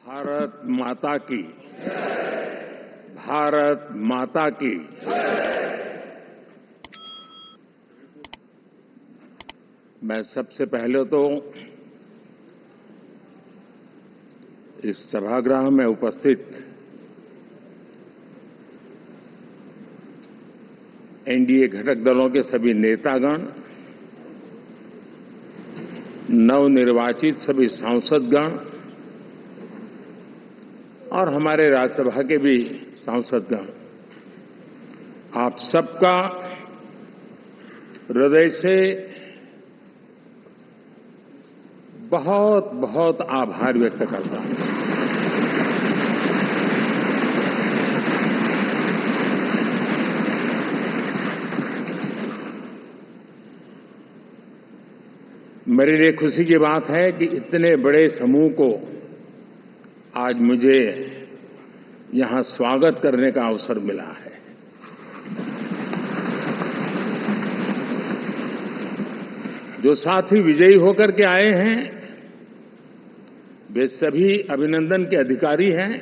भारत माता की, भारत माता की। मैं सबसे पहले तो इस सभागृह में उपस्थित एनडीए घटक दलों के सभी नेतागण, नवनिर्वाचित सभी सांसदगण और हमारे राज्यसभा के भी सांसदगण, आप सबका हृदय से बहुत बहुत आभार व्यक्त करता हूं। मेरे लिए खुशी की बात है कि इतने बड़े समूह को आज मुझे यहां स्वागत करने का अवसर मिला है। जो साथी विजयी होकर के आए हैं वे सभी अभिनंदन के अधिकारी हैं,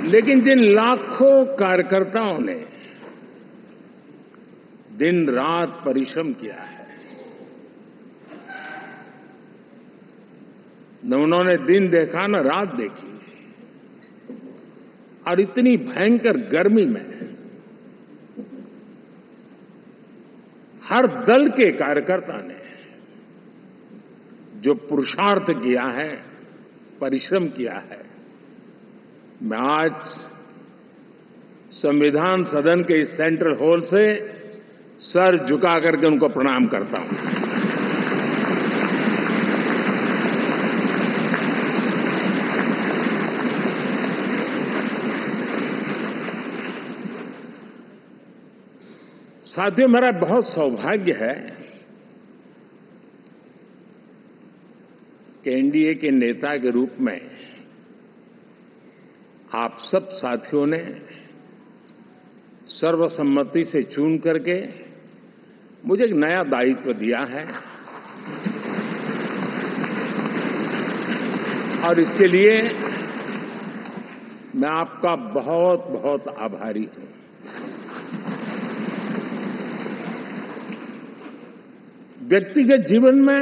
लेकिन जिन लाखों कार्यकर्ताओं ने दिन रात परिश्रम किया है, न उन्होंने दिन देखा न रात देखी, और इतनी भयंकर गर्मी में हर दल के कार्यकर्ता ने जो पुरुषार्थ किया है, परिश्रम किया है, मैं आज संविधान सदन के इस सेंट्रल हॉल से सर झुका करके उनको प्रणाम करता हूं। साथियों, मेरा बहुत सौभाग्य है कि एनडीए के नेता के रूप में आप सब साथियों ने सर्वसम्मति से चुन करके मुझे एक नया दायित्व दिया है, और इसके लिए मैं आपका बहुत बहुत आभारी हूं। व्यक्तिगत जीवन में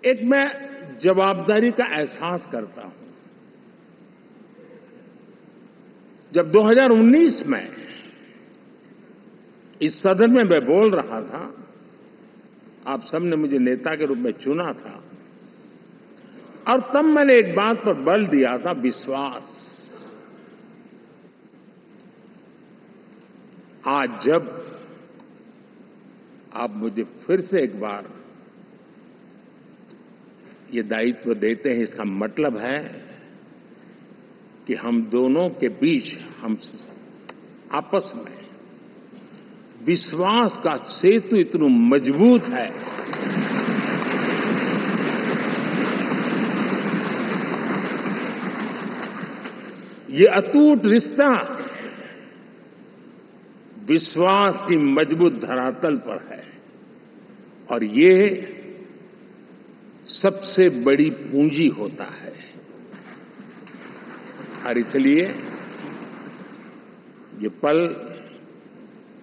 एक मैं जवाबदारी का एहसास करता हूं। जब 2019 में इस सदन में मैं बोल रहा था, आप सबने मुझे नेता के रूप में चुना था, और तब मैंने एक बात पर बल दिया था, विश्वास। आज जब आप मुझे फिर से एक बार ये दायित्व देते हैं, इसका मतलब है कि हम दोनों के बीच, हम आपस में विश्वास का सेतु इतना मजबूत है ये अटूट रिश्ता विश्वास की मजबूत धरातल पर है, और ये सबसे बड़ी पूंजी होता है। और इसलिए ये पल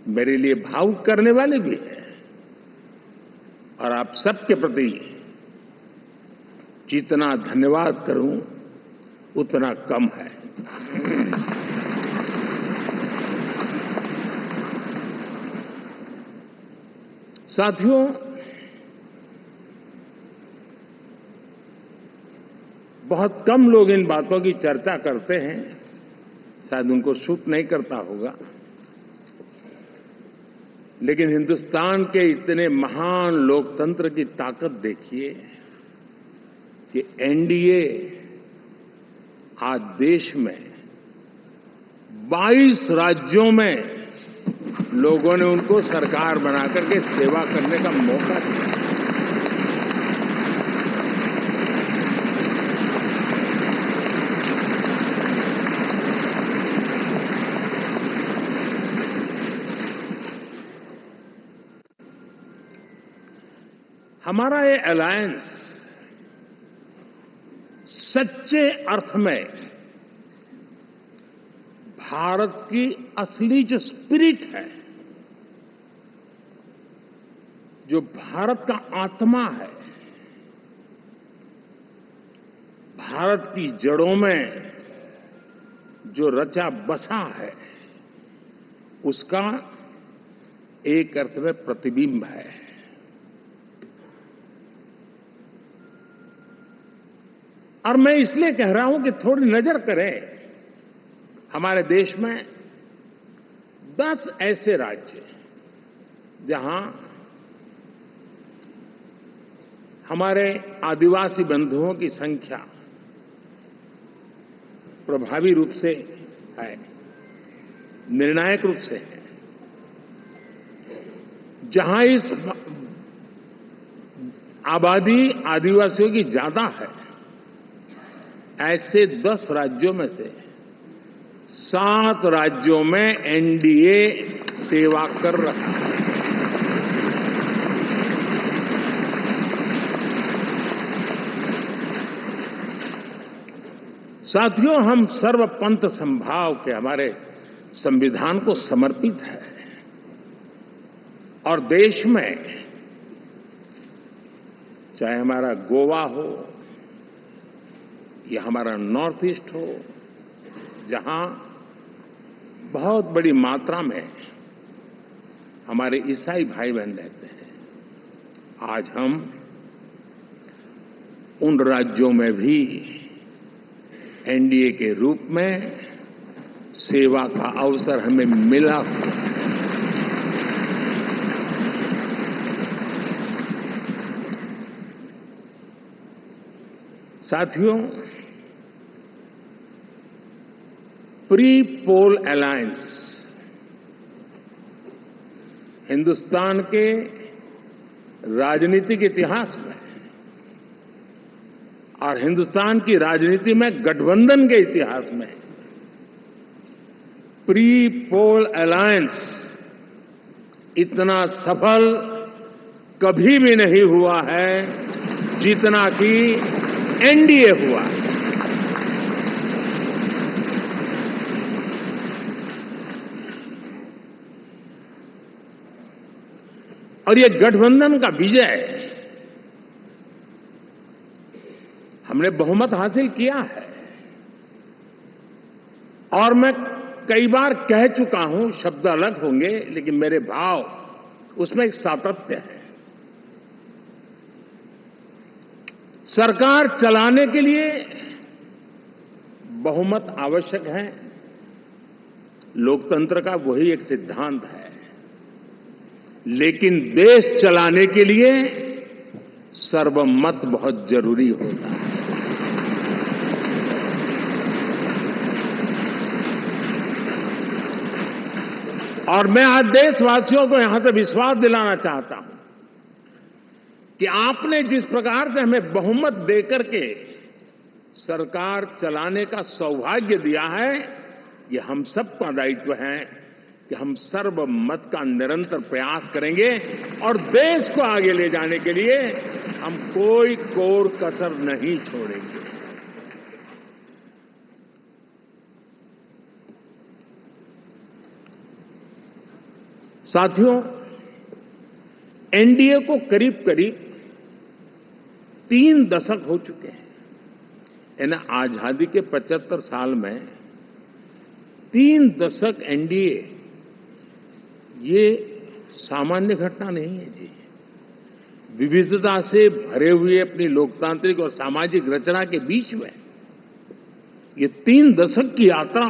मेरे लिए भावुक करने वाले भी हैं, और आप सबके प्रति जितना धन्यवाद करूं उतना कम है। साथियों, बहुत कम लोग इन बातों की चर्चा करते हैं, शायद उनको सूट नहीं करता होगा, लेकिन हिंदुस्तान के इतने महान लोकतंत्र की ताकत देखिए कि एनडीए आज देश में 22 राज्यों में लोगों ने उनको सरकार बनाकर के सेवा करने का मौका दिया। हमारा ये अलायंस सच्चे अर्थ में भारत की असली जो स्पिरिट है, जो भारत का आत्मा है, भारत की जड़ों में जो रचा बसा है, उसका एक अर्थ में प्रतिबिंब है। और मैं इसलिए कह रहा हूं कि थोड़ी नजर करें, हमारे देश में 10 ऐसे राज्य जहां हमारे आदिवासी बंधुओं की संख्या प्रभावी रूप से है, निर्णायक रूप से है, जहां इस आबादी आदिवासियों की ज्यादा है, ऐसे 10 राज्यों में से 7 राज्यों में एनडीए सेवा कर रहा है। साथियों, हम सर्वपंथ संभाव के हमारे संविधान को समर्पित है और देश में चाहे हमारा गोवा हो या हमारा नॉर्थ ईस्ट हो, जहां बहुत बड़ी मात्रा में हमारे ईसाई भाई बहन रहते हैं, आज हम उन राज्यों में भी एनडीए के रूप में सेवा का अवसर हमें मिला। साथियों, प्री पोल अलायंस हिंदुस्तान के राजनीतिक इतिहास में और हिंदुस्तान की राजनीति में गठबंधन के इतिहास में प्री पोल अलायंस इतना सफल कभी भी नहीं हुआ है जितना कि एनडीए हुआ। और ये गठबंधन का विजय, हमने बहुमत हासिल किया है और मैं कई बार कह चुका हूं, शब्द अलग होंगे लेकिन मेरे भाव उसमें एक सातत्य है। सरकार चलाने के लिए बहुमत आवश्यक है, लोकतंत्र का वही एक सिद्धांत है, लेकिन देश चलाने के लिए सर्वमत बहुत जरूरी होता है। और मैं आज देशवासियों को यहां से विश्वास दिलाना चाहता हूं कि आपने जिस प्रकार से हमें बहुमत देकर के सरकार चलाने का सौभाग्य दिया है, ये हम सबका दायित्व है कि हम सर्वमत का निरंतर प्रयास करेंगे और देश को आगे ले जाने के लिए हम कोई कोर कसर नहीं छोड़ेंगे। साथियों, एनडीए को करीब करीब 3 दशक हो चुके हैं। यानी आजादी के 75 साल में 3 दशक एनडीए, ये सामान्य घटना नहीं है जी। विविधता से भरे हुए अपनी लोकतांत्रिक और सामाजिक रचना के बीच में ये 3 दशक की यात्रा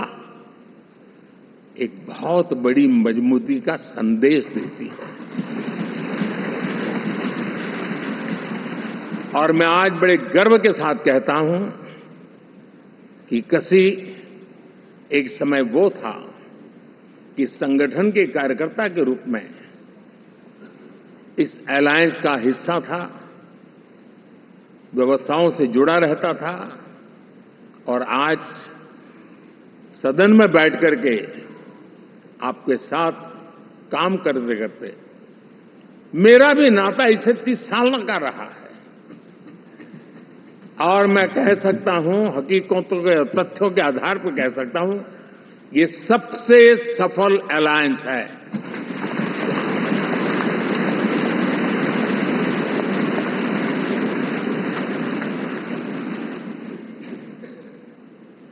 एक बहुत बड़ी मजबूती का संदेश देती है। और मैं आज बड़े गर्व के साथ कहता हूं कि किसी एक समय वो था कि संगठन के कार्यकर्ता के रूप में इस अलायंस का हिस्सा था, व्यवस्थाओं से जुड़ा रहता था और आज सदन में बैठ करके आपके साथ काम करते करते मेरा भी नाता इससे 30 साल का रहा है और मैं कह सकता हूं, हकीकतों के तथ्यों के आधार पर कह सकता हूं, ये सबसे सफल अलायंस है।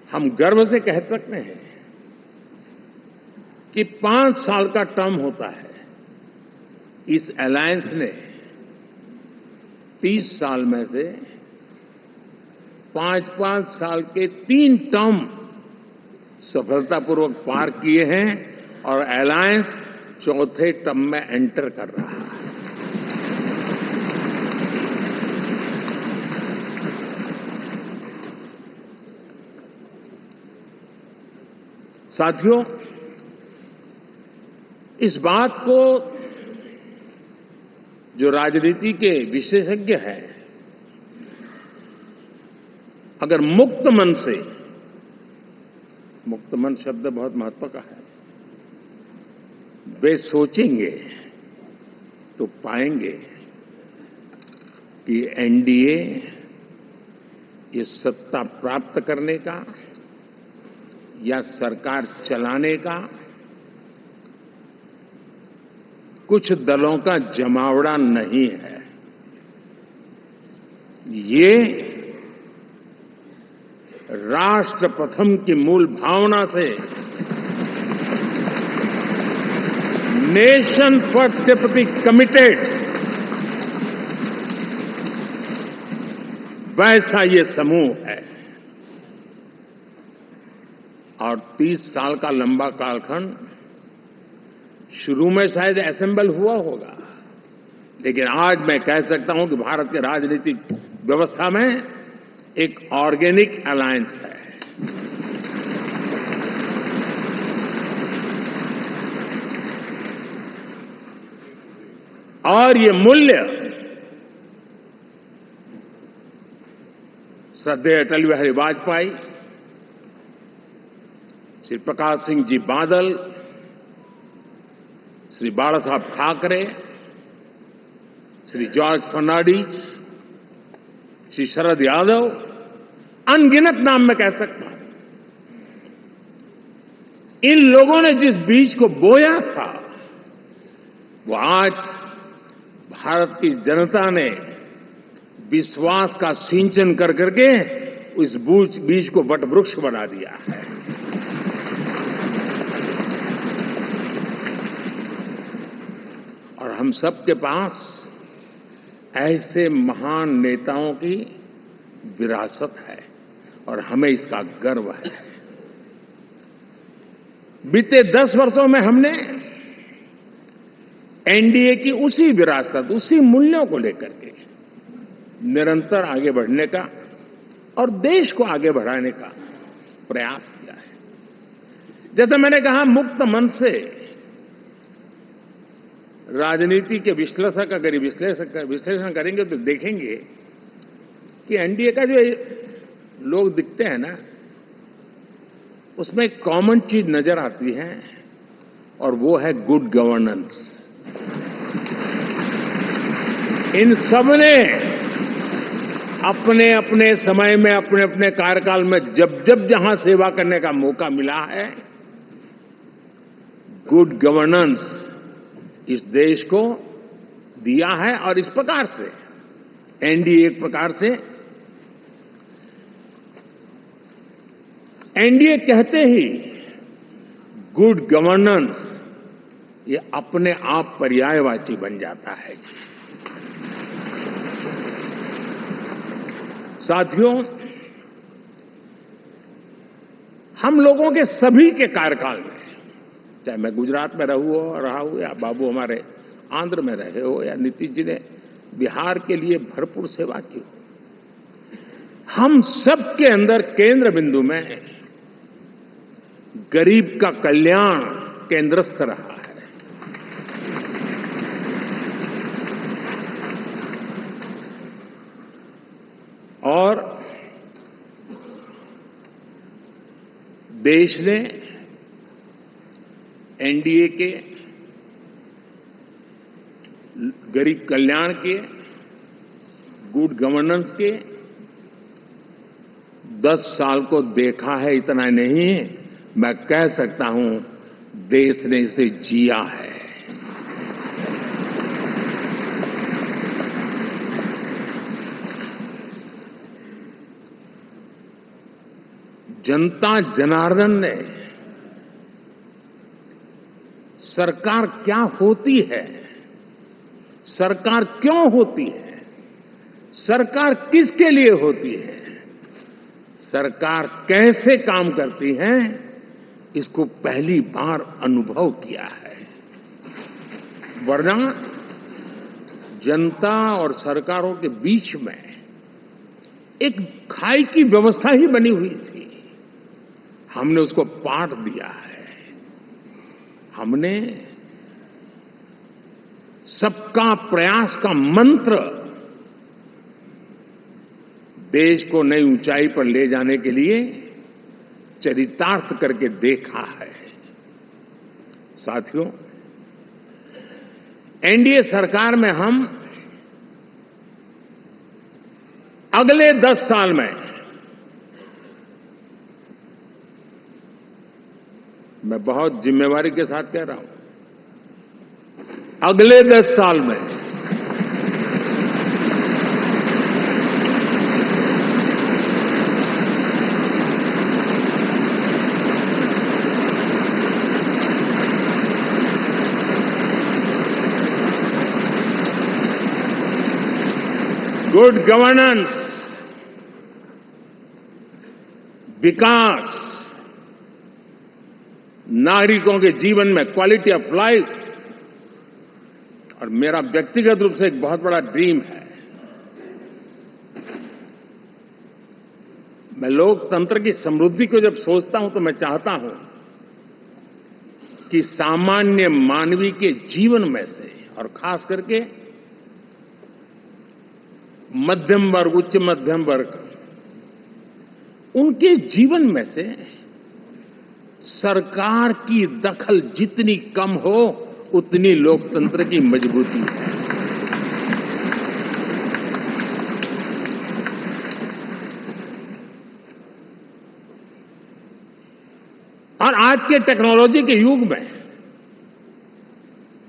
हम गर्व से कह सकते हैं कि 5 साल का टर्म होता है। इस अलायंस ने 30 साल में से 5-5 साल के 3 टर्म सफलतापूर्वक पार किए हैं और अलायंस चौथे टर्म में एंटर कर रहा है। साथियों, इस बात को जो राजनीति के विशेषज्ञ हैं, अगर मुक्त मन से, मुक्त मन शब्द बहुत महत्व का है, वे सोचेंगे तो पाएंगे कि एनडीए ये सत्ता प्राप्त करने का या सरकार चलाने का कुछ दलों का जमावड़ा नहीं है। ये राष्ट्र प्रथम की मूल भावना से नेशन फर्स्ट के प्रति कमिटेड वैसा ये समूह है। और 30 साल का लंबा कालखंड शुरू में शायद असेंबल हुआ होगा, लेकिन आज मैं कह सकता हूं कि भारत के राजनीतिक व्यवस्था में एक ऑर्गेनिक अलायंस है। और ये मूल्य श्रद्धेय अटल बिहारी वाजपेयी, श्री प्रकाश सिंह जी बादल, श्री बाला साहब ठाकरे, श्री जॉर्ज फर्नांडिस, श्री शरद यादव, अनगिनत नाम मैं कह सकता हूं। इन लोगों ने जिस बीज को बोया था, वो आज भारत की जनता ने विश्वास का सिंचन कर करके उस बीज को वटवृक्ष बना दिया है। और हम सबके पास ऐसे महान नेताओं की विरासत है और हमें इसका गर्व है। बीते 10 वर्षों में हमने एनडीए की उसी विरासत, उसी मूल्यों को लेकर के निरंतर आगे बढ़ने का और देश को आगे बढ़ाने का प्रयास किया है। जैसे मैंने कहा, मुक्त मन से राजनीति के विश्लेषक अगर विश्लेषण करेंगे तो देखेंगे कि एनडीए का जो लोग दिखते हैं ना, उसमें एक कॉमन चीज नजर आती है और वो है गुड गवर्नेंस। इन सबने अपने अपने समय में, अपने अपने कार्यकाल में जब जब जहां सेवा करने का मौका मिला है, गुड गवर्नेंस इस देश को दिया है। और इस प्रकार से एनडीए एक प्रकार से, एनडीए कहते ही गुड गवर्नेंस ये अपने आप पर्यायवाची बन जाता है। साथियों, हम लोगों के सभी के कार्यकाल में, चाहे मैं गुजरात में रहा हूं या बाबू हमारे आंध्र में रहे हो या नीतीश जी ने बिहार के लिए भरपूर सेवा की हो, हम सबके अंदर केंद्र बिंदु में गरीब का कल्याण केंद्रस्थ रहा है। और देश ने एनडीए के गरीब कल्याण के, गुड गवर्नेंस के 10 साल को देखा है, इतना नहीं मैं कह सकता हूं देश ने इसे जिया है। जनता जनार्दन ने सरकार क्या होती है, सरकार क्यों होती है, सरकार किसके लिए होती है, सरकार कैसे काम करती है, इसको पहली बार अनुभव किया है। वरना जनता और सरकारों के बीच में एक खाई की व्यवस्था ही बनी हुई थी। हमने उसको पाट दिया है। हमने सबका प्रयास का मंत्र देश को नई ऊंचाई पर ले जाने के लिए चरितार्थ करके देखा है। साथियों, एनडीए सरकार में हम अगले 10 साल में, मैं बहुत जिम्मेवारी के साथ कह रहा हूं, अगले 10 साल में गुड गवर्नेंस, विकास, नागरिकों के जीवन में क्वालिटी ऑफ लाइफ, और मेरा व्यक्तिगत रूप से एक बहुत बड़ा ड्रीम है, मैं लोकतंत्र की समृद्धि को जब सोचता हूं तो मैं चाहता हूं कि सामान्य मानवीय के जीवन में से, और खास करके मध्यम वर्ग, उच्च मध्यम वर्ग, उनके जीवन में से सरकार की दखल जितनी कम हो उतनी लोकतंत्र की मजबूती है। और आज के टेक्नोलॉजी के युग में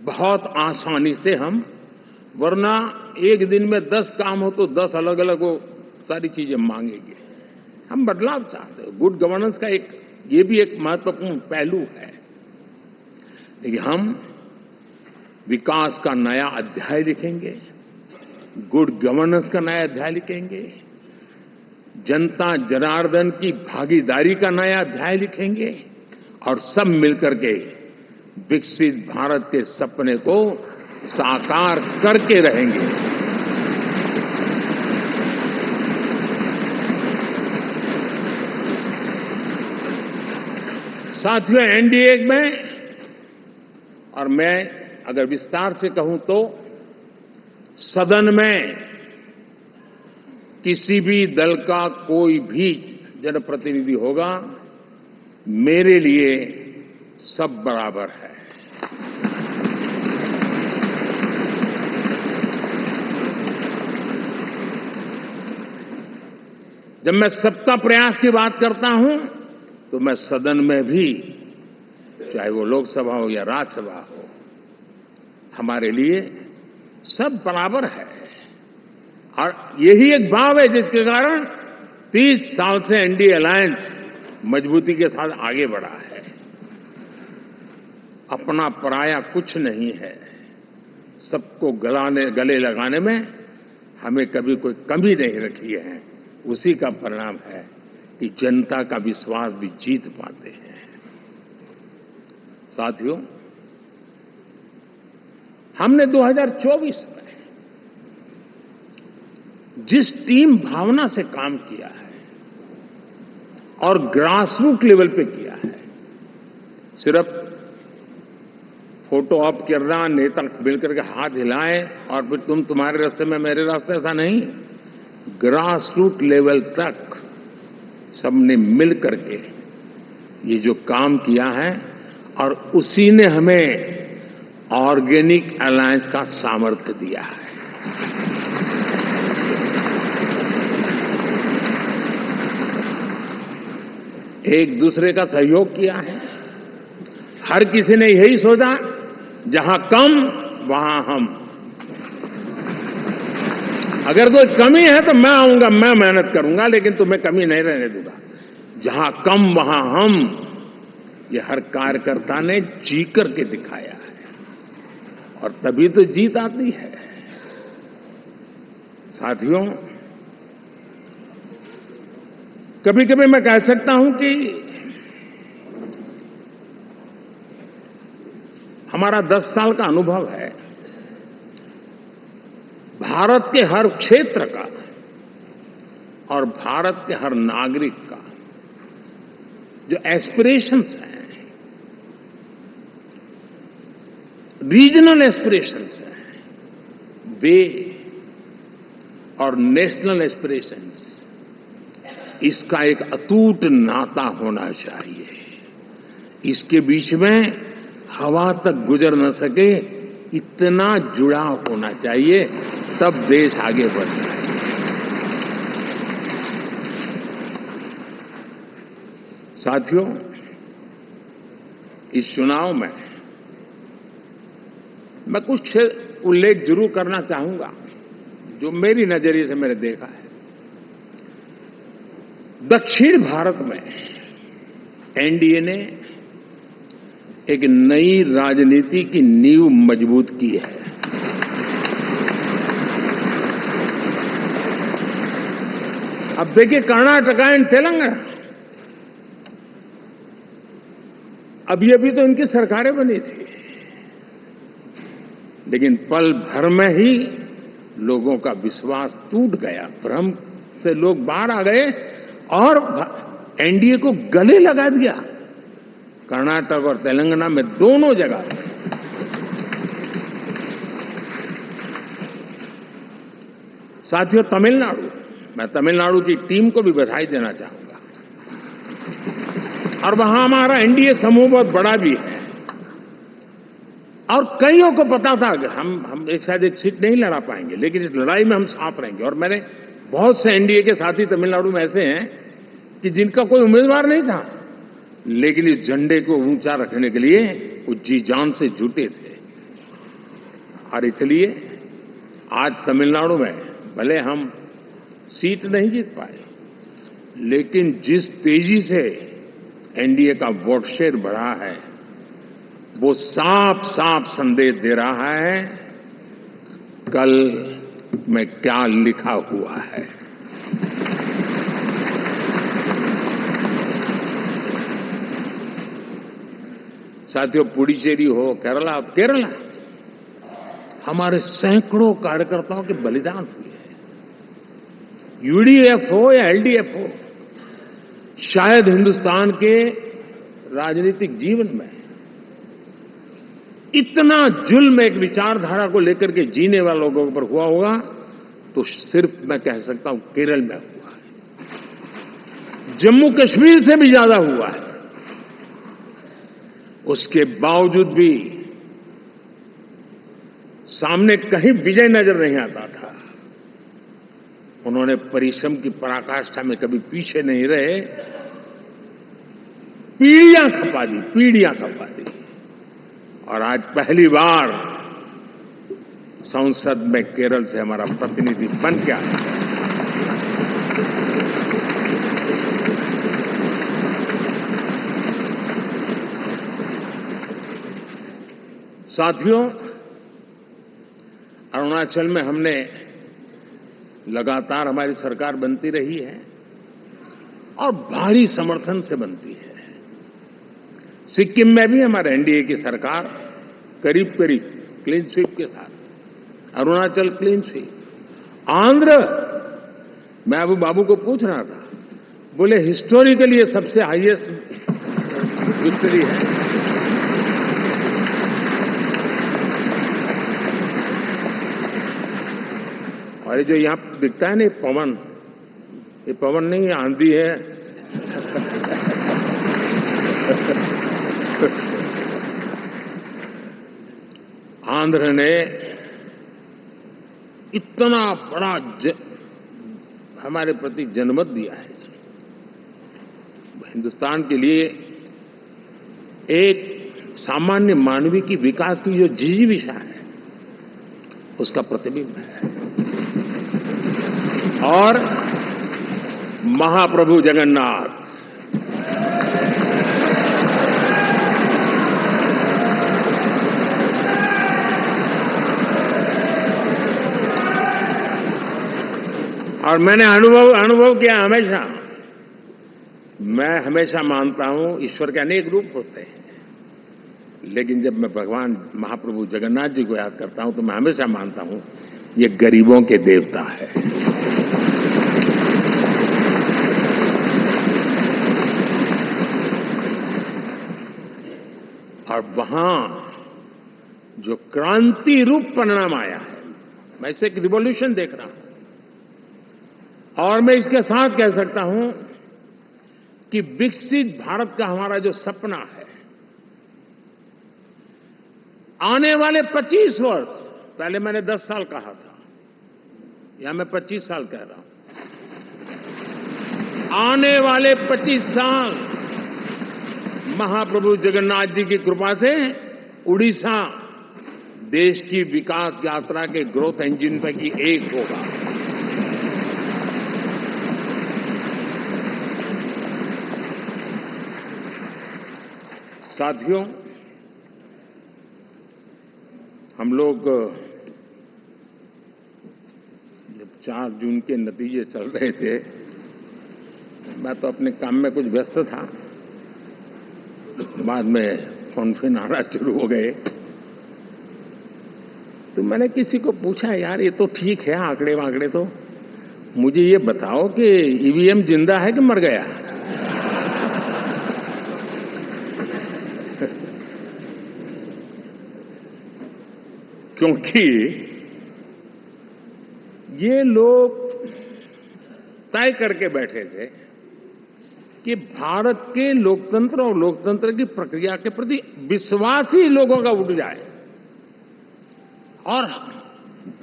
बहुत आसानी से हम, वरना एक दिन में 10 काम हो तो 10 अलग अलग वो सारी चीजें मांगेंगे। हम बदलाव चाहते हैं। गुड गवर्नेंस का ये भी एक महत्वपूर्ण पहलू है। लेकिन हम विकास का नया अध्याय लिखेंगे, गुड गवर्नेंस का नया अध्याय लिखेंगे, जनता जनार्दन की भागीदारी का नया अध्याय लिखेंगे, और सब मिलकर के विकसित भारत के सपने को साकार करके रहेंगे। साथियों, एनडीए में, और मैं अगर विस्तार से कहूं तो सदन में किसी भी दल का कोई भी जनप्रतिनिधि होगा, मेरे लिए सब बराबर है। जब मैं सबका प्रयास की बात करता हूं तो मैं सदन में भी, चाहे वो लोकसभा हो या राज्यसभा हो, हमारे लिए सब बराबर है। और यही एक भाव है जिसके कारण 30 साल से एनडीए अलायंस मजबूती के साथ आगे बढ़ा है। अपना पराया कुछ नहीं है। सबको गले लगाने में हमें कभी कोई कमी नहीं रखी है। उसी का परिणाम है कि जनता का विश्वास भी जीत पाते हैं। साथियों, हमने 2024 में जिस टीम भावना से काम किया है और ग्रासरूट लेवल पे किया है, सिर्फ फोटो ऑप करना, नेता मिलकर के हाथ हिलाएं और फिर तुम्हारे रास्ते में मेरे रास्ते, ऐसा नहीं। ग्रासरूट लेवल तक सबने मिल करके ये जो काम किया है, और उसी ने हमें ऑर्गेनिक अलायंस का सामर्थ्य दिया है। एक दूसरे का सहयोग किया है। हर किसी ने यही सोचा, जहां कम वहां हम। अगर कोई कमी है तो मैं आऊंगा, मैं मेहनत करूंगा, लेकिन तुम्हें कमी नहीं रहने दूंगा। जहां कम वहां हम, ये हर कार्यकर्ता ने जी करके दिखाया है, और तभी तो जीत आती है। साथियों, कभी कभी मैं कह सकता हूं कि हमारा 10 साल का अनुभव है, भारत के हर क्षेत्र का और भारत के हर नागरिक का जो एस्पिरेशंस हैं, रीजनल एस्पिरेशंस हैं, वे और नेशनल एस्पिरेशंस, इसका एक अटूट नाता होना चाहिए। इसके बीच में हवा तक गुजर न सके, इतना जुड़ाव होना चाहिए, तब देश आगे बढ़ता है। साथियों, इस चुनाव में मैं कुछ उल्लेख जरूर करना चाहूंगा जो मेरी नजरिए से मैंने देखा है। दक्षिण भारत में एनडीए ने एक नई राजनीति की नींव मजबूत की है। अब देखिए, कर्नाटक एंड तेलंगाना, अभी तो इनकी सरकारें बनी थी, लेकिन पल भर में ही लोगों का विश्वास टूट गया, भ्रम से लोग बाहर आ गए और एनडीए को गले लगा दिया। कर्नाटक और तेलंगाना में दोनों जगह। साथियों, तमिलनाडु, मैं तमिलनाडु की टीम को भी बधाई देना चाहूंगा, और वहां हमारा एनडीए समूह बहुत बड़ा भी है, और कईयों को पता था कि हम एक साथ एक सीट नहीं लड़ा पाएंगे, लेकिन इस लड़ाई में हम साथ रहेंगे। और मैंने बहुत से एनडीए के साथी तमिलनाडु में ऐसे हैं कि जिनका कोई उम्मीदवार नहीं था, लेकिन इस झंडे को ऊंचा रखने के लिए वो जी जान से जुटे थे। और इसलिए आज तमिलनाडु में भले हम सीट नहीं जीत पाए, लेकिन जिस तेजी से एनडीए का वोट शेयर बढ़ा है, वो साफ साफ संदेश दे रहा है कल में क्या लिखा हुआ है। साथियों, पुडुचेरी हो, केरला, हमारे सैकड़ों कार्यकर्ताओं के बलिदान हुए हैं। यूडीएफ हो या एलडीएफ हो, शायद हिंदुस्तान के राजनीतिक जीवन में इतना जुल्म एक विचारधारा को लेकर के जीने वाले लोगों पर हुआ होगा तो सिर्फ मैं कह सकता हूं केरल में हुआ है। जम्मू कश्मीर से भी ज्यादा हुआ है। उसके बावजूद भी सामने कहीं विजय नजर नहीं आता था। उन्होंने परिश्रम की पराकाष्ठा में कभी पीछे नहीं रहे, पीढ़ियां खपा दी, और आज पहली बार संसद में केरल से हमारा प्रतिनिधि बन के आया। साथियों, अरुणाचल में हमने लगातार, हमारी सरकार बनती रही है और भारी समर्थन से बनती है। सिक्किम में भी हमारे एनडीए की सरकार करीब करीब क्लीन स्वीप के साथ, अरुणाचल क्लीन स्वीप। आंध्र, मैं अबू बाबू को पूछ रहा था, बोले हिस्टोरिकली ये सबसे हाईएस्ट विक्ट्री है। और ये जो यहां दिखता है ना पवन, ये पवन नहीं, आंधी है। आंध्र ने इतना बड़ा हमारे प्रति जनमत दिया है। हिंदुस्तान के लिए एक सामान्य मानवी की विकास की जो जिजीविषा है उसका प्रतिबिंब है। और महाप्रभु जगन्नाथ और मैंने अनुभव किया हमेशा। मैं हमेशा मानता हूं ईश्वर के अनेक रूप होते हैं, लेकिन जब मैं भगवान महाप्रभु जगन्नाथ जी को याद करता हूं तो मैं हमेशा मानता हूं ये गरीबों के देवता है। और वहां जो क्रांति रूप परिणाम आया है, मैं इसे एक रिवॉल्यूशन देख रहा हूं। और मैं इसके साथ कह सकता हूं कि विकसित भारत का हमारा जो सपना है, आने वाले 25 वर्ष, पहले मैंने 10 साल कहा था, या मैं 25 साल कह रहा हूं, आने वाले 25 साल महाप्रभु जगन्नाथ जी की कृपा से उड़ीसा देश की विकास यात्रा के ग्रोथ इंजन पैकी एक होगा। साथियों, हम लोग जब 4 जून के नतीजे चल रहे थे, मैं तो अपने काम में कुछ व्यस्त था। बाद में फोन आना शुरू हो गए, तो मैंने किसी को पूछा, यार ये तो ठीक है आंकड़े वांकड़े, तो मुझे ये बताओ कि ईवीएम जिंदा है कि मर गया? क्योंकि ये लोग तय करके बैठे थे कि भारत के लोकतंत्र और लोकतंत्र की प्रक्रिया के प्रति विश्वास ही लोगों का उठ जाए, और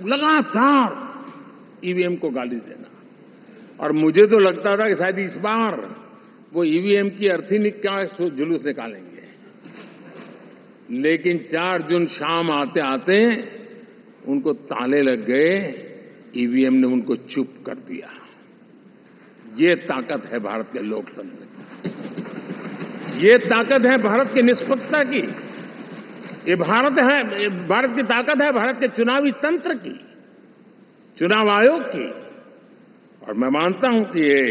लगातार ईवीएम को गाली देना। और मुझे तो लगता था कि शायद इस बार वो ईवीएम की अर्थी का जुलूस निकालेंगे, लेकिन 4 जून शाम आते आते उनको ताले लग गए, ईवीएम ने उनको चुप कर दिया। ये ताकत है भारत के लोकतंत्र की, ये ताकत है भारत की निष्पक्षता की, ये भारत की ताकत है भारत के चुनावी तंत्र की, चुनाव आयोग की। और मैं मानता हूं कि ये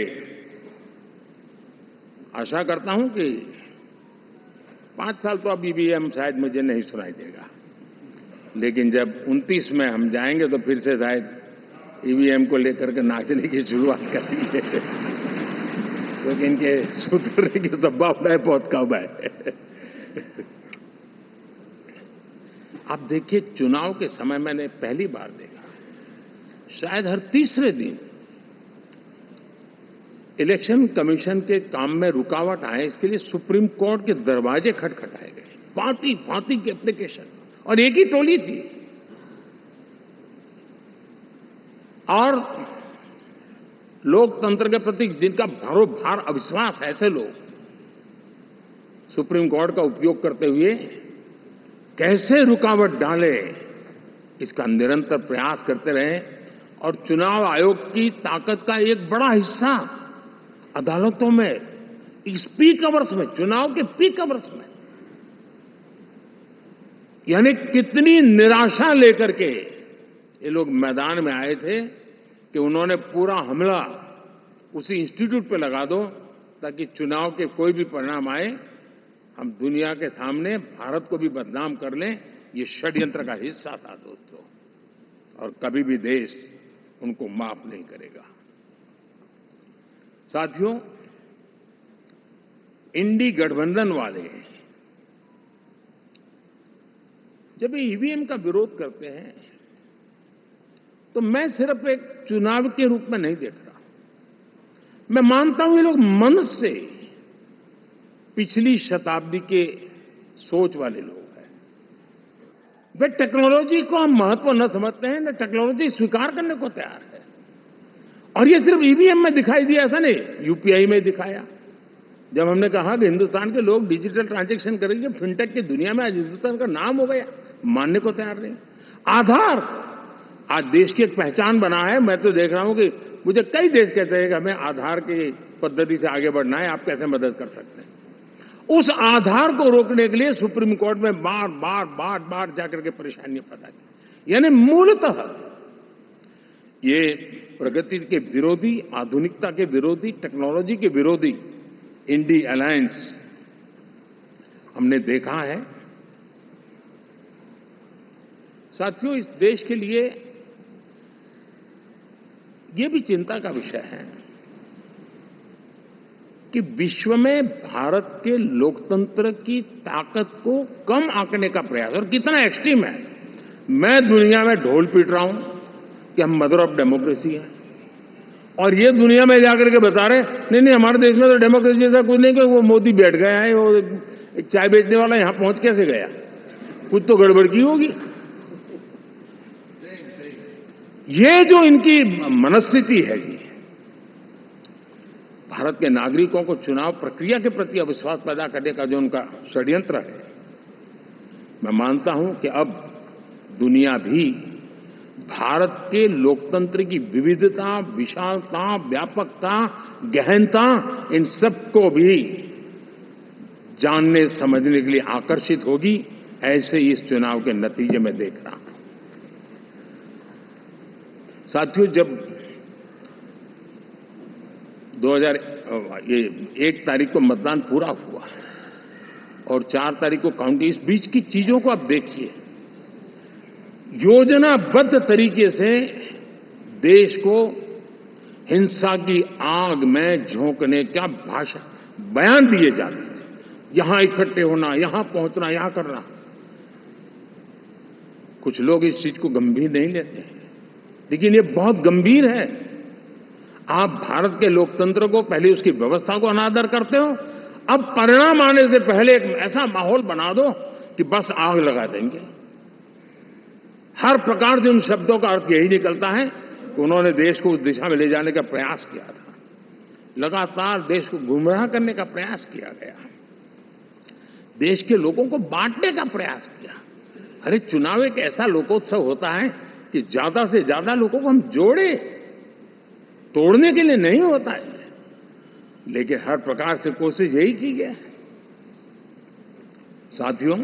आशा करता हूं कि 5 साल तो अब ईवीएम शायद मुझे नहीं सुनाई देगा, लेकिन जब 29 में हम जाएंगे तो फिर से शायद ईवीएम को लेकर के नाचने की शुरुआत करेंगे, क्योंकि इनके सुधरने की संभावना बहुत कम है। आप देखिए, चुनाव के समय मैंने पहली बार देखा, शायद हर तीसरे दिन इलेक्शन कमीशन के काम में रुकावट आए, इसके लिए सुप्रीम कोर्ट के दरवाजे खटखटाए गए, भांति भांति की एप्लीकेशन, और एक ही टोली थी। और लोकतंत्र के प्रति जिनका भरोभार अविश्वास है, ऐसे लोग सुप्रीम कोर्ट का उपयोग करते हुए कैसे रुकावट डाले, इसका निरंतर प्रयास करते रहे। और चुनाव आयोग की ताकत का एक बड़ा हिस्सा अदालतों में, इस पीक आवर्स में, चुनाव के पीक आवर्स में, यानी कितनी निराशा लेकर के ये लोग मैदान में आए थे कि उन्होंने पूरा हमला उसी इंस्टीट्यूट पे लगा दो, ताकि चुनाव के कोई भी परिणाम आए हम दुनिया के सामने भारत को भी बदनाम कर लें। ये षड्यंत्र का हिस्सा था दोस्तों, और कभी भी देश उनको माफ नहीं करेगा। साथियों, इंडी गठबंधन वाले जब ईवीएम का विरोध करते हैं तो मैं सिर्फ एक चुनाव के रूप में नहीं देख रहा। मैं मानता हूं ये लोग मन से पिछली शताब्दी के सोच वाले लोग हैं। वे टेक्नोलॉजी को हम महत्व न समझते हैं, न टेक्नोलॉजी स्वीकार करने को तैयार है। और ये सिर्फ ईवीएम में दिखाई दिया, ऐसा नहीं, यूपीआई में दिखाया। जब हमने कहा कि हिंदुस्तान के लोग डिजिटल ट्रांजैक्शन करेंगे, फिनटेक की दुनिया में आज हिंदुस्तान का नाम हो गया, मानने को तैयार नहीं। आधार आज देश की एक पहचान बना है। मैं तो देख रहा हूं कि मुझे कई देश कहते हैं कि हमें आधार की पद्धति से आगे बढ़ना है, आप कैसे मदद कर सकते हैं। उस आधार को रोकने के लिए सुप्रीम कोर्ट में बार बार जाकर के परेशानियां पैदा की। यानी मूलतः ये प्रगति के विरोधी, आधुनिकता के विरोधी, टेक्नोलॉजी के विरोधी इंडी अलायंस हमने देखा है। साथियों, इस देश के लिए ये भी चिंता का विषय है कि विश्व में भारत के लोकतंत्र की ताकत को कम आंकने का प्रयास, और कितना एक्सट्रीम है। मैं दुनिया में ढोल पीट रहा हूं कि हम मदर ऑफ डेमोक्रेसी है, और ये दुनिया में जाकर के बता रहे नहीं हमारे देश में तो डेमोक्रेसी जैसा कुछ नहीं, कि वो मोदी बैठ गया है, वो एक चाय बेचने वाला यहां पहुंच कैसे गया, कुछ तो गड़बड़ की होगी। ये जो इनकी मनस्थिति है जी, भारत के नागरिकों को चुनाव प्रक्रिया के प्रति अविश्वास पैदा करने का जो उनका षड्यंत्र है, मैं मानता हूं कि अब दुनिया भी भारत के लोकतंत्र की विविधता, विशालता, व्यापकता, गहनता, इन सबको भी जानने समझने के लिए आकर्षित होगी। ऐसे इस चुनाव के नतीजे में देख रहा हूं। साथियों, जब 1 तारीख को मतदान पूरा हुआ और 4 तारीख को काउंटिंग, इस बीच की चीजों को आप देखिए। योजनाबद्ध तरीके से देश को हिंसा की आग में झोंकने का बयान दिए जाते थे। यहां इकट्ठे होना, यहां पहुंचना, यहां करना। कुछ लोग इस चीज को गंभीर नहीं लेते हैं, लेकिन ये बहुत गंभीर है। आप भारत के लोकतंत्र को, पहले उसकी व्यवस्था को अनादर करते हो, अब परिणाम आने से पहले एक ऐसा माहौल बना दो कि बस आग लगा देंगे। हर प्रकार से उन शब्दों का अर्थ यही निकलता है कि उन्होंने देश को उस दिशा में ले जाने का प्रयास किया था। लगातार देश को गुमराह करने का प्रयास किया गया, देश के लोगों को बांटने का प्रयास किया। अरे, चुनाव एक ऐसा लोकोत्सव होता है कि ज्यादा से ज्यादा लोगों को हम जोड़े, तोड़ने के लिए नहीं होता है। लेकिन हर प्रकार से कोशिश यही की गई। साथियों,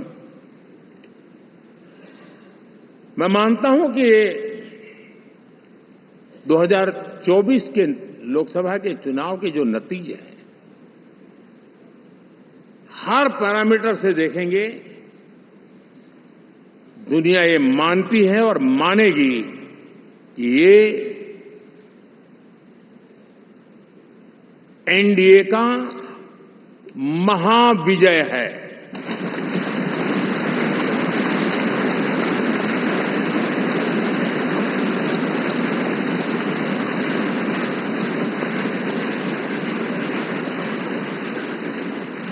मैं मानता हूं कि 2024 के लोकसभा के चुनाव के जो नतीजे हैं, हर पैरामीटर से देखेंगे, दुनिया ये मानती है और मानेगी कि ये एनडीए का महाविजय है।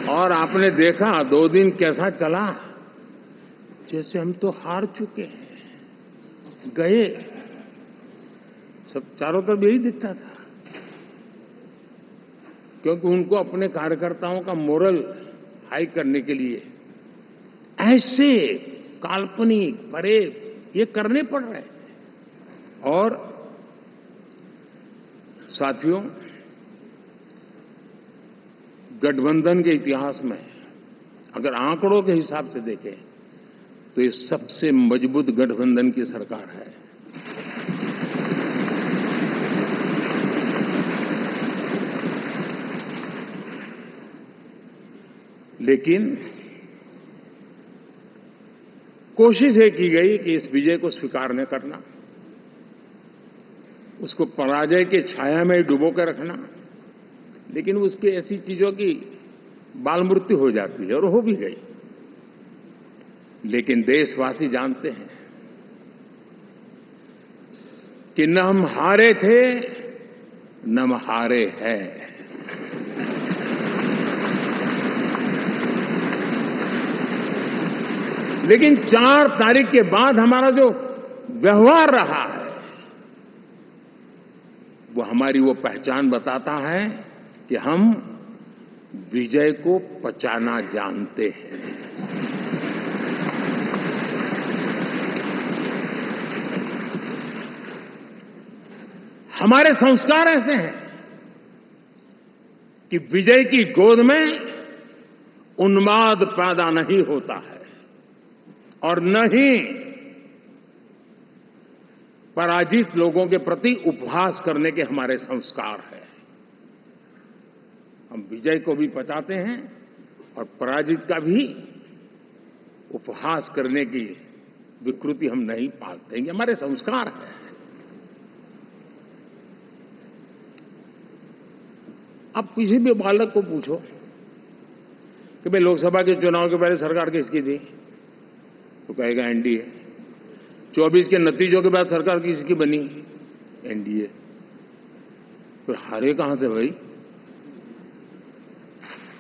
और आपने देखा 2 दिन कैसा चला, जैसे हम तो हार चुके हैं, गए। सब चारों तरफ यही दिखता था, क्योंकि उनको अपने कार्यकर्ताओं का मोरल हाई करने के लिए ऐसे काल्पनिक परेड ये करने पड़ रहे हैं। और साथियों, गठबंधन के इतिहास में अगर आंकड़ों के हिसाब से देखें तो ये सबसे मजबूत गठबंधन की सरकार है। लेकिन कोशिश ये की गई कि इस विजय को स्वीकार न करना, उसको पराजय के छाया में डुबो कर रखना। लेकिन उसकी ऐसी चीजों की बाल मृत्यु हो जाती है, और हो भी गई। लेकिन देशवासी जानते हैं कि न हम हारे थे, न हम हारे हैं। लेकिन 4 तारीख के बाद हमारा जो व्यवहार रहा है वो हमारी वो पहचान बताता है कि हम विजय को पचाना जानते हैं। हमारे संस्कार ऐसे हैं कि विजय की गोद में उन्माद पैदा नहीं होता है और न ही पराजित लोगों के प्रति उपहास करने के हमारे संस्कार हैं। हम विजय को भी पचाते हैं और पराजित का भी उपहास करने की विकृति हम नहीं पालते हैं। ये हमारे संस्कार हैं। अब किसी भी बालक को पूछो कि भाई लोकसभा के चुनाव के पहले सरकार किसकी थी, तो कहेगा एनडीए। 24 के नतीजों के बाद सरकार किसकी बनी, एनडीए। फिर हारे कहां से भाई?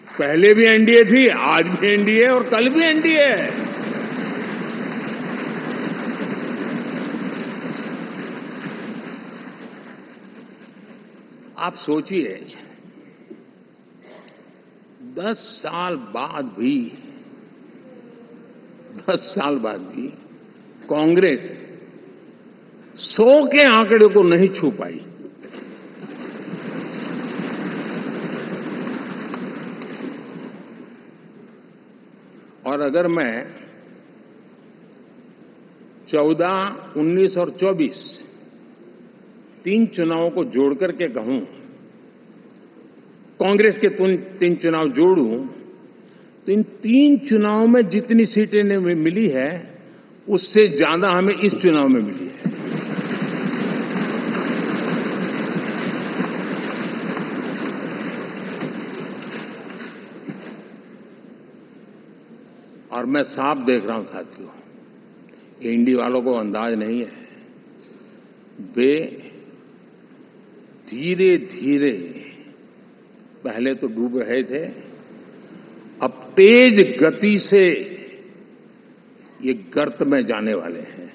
पहले भी एनडीए थी, आज भी एनडीए और कल भी एनडीए है। आप सोचिए 10 साल बाद भी कांग्रेस 100 के आंकड़े को नहीं छू पाई। और अगर मैं 14, 19 और 24 3 चुनावों को जोड़ करके कहूं, कांग्रेस के 3 चुनाव जोड़ूं, तो इन 3 चुनावों में जितनी सीटें मिली है उससे ज्यादा हमें इस चुनाव में मिली है। और मैं साफ देख रहा हूं साथियों, एनडीए वालों को अंदाज नहीं है। वे धीरे धीरे पहले तो डूब रहे थे, अब तेज गति से ये गर्त में जाने वाले हैं।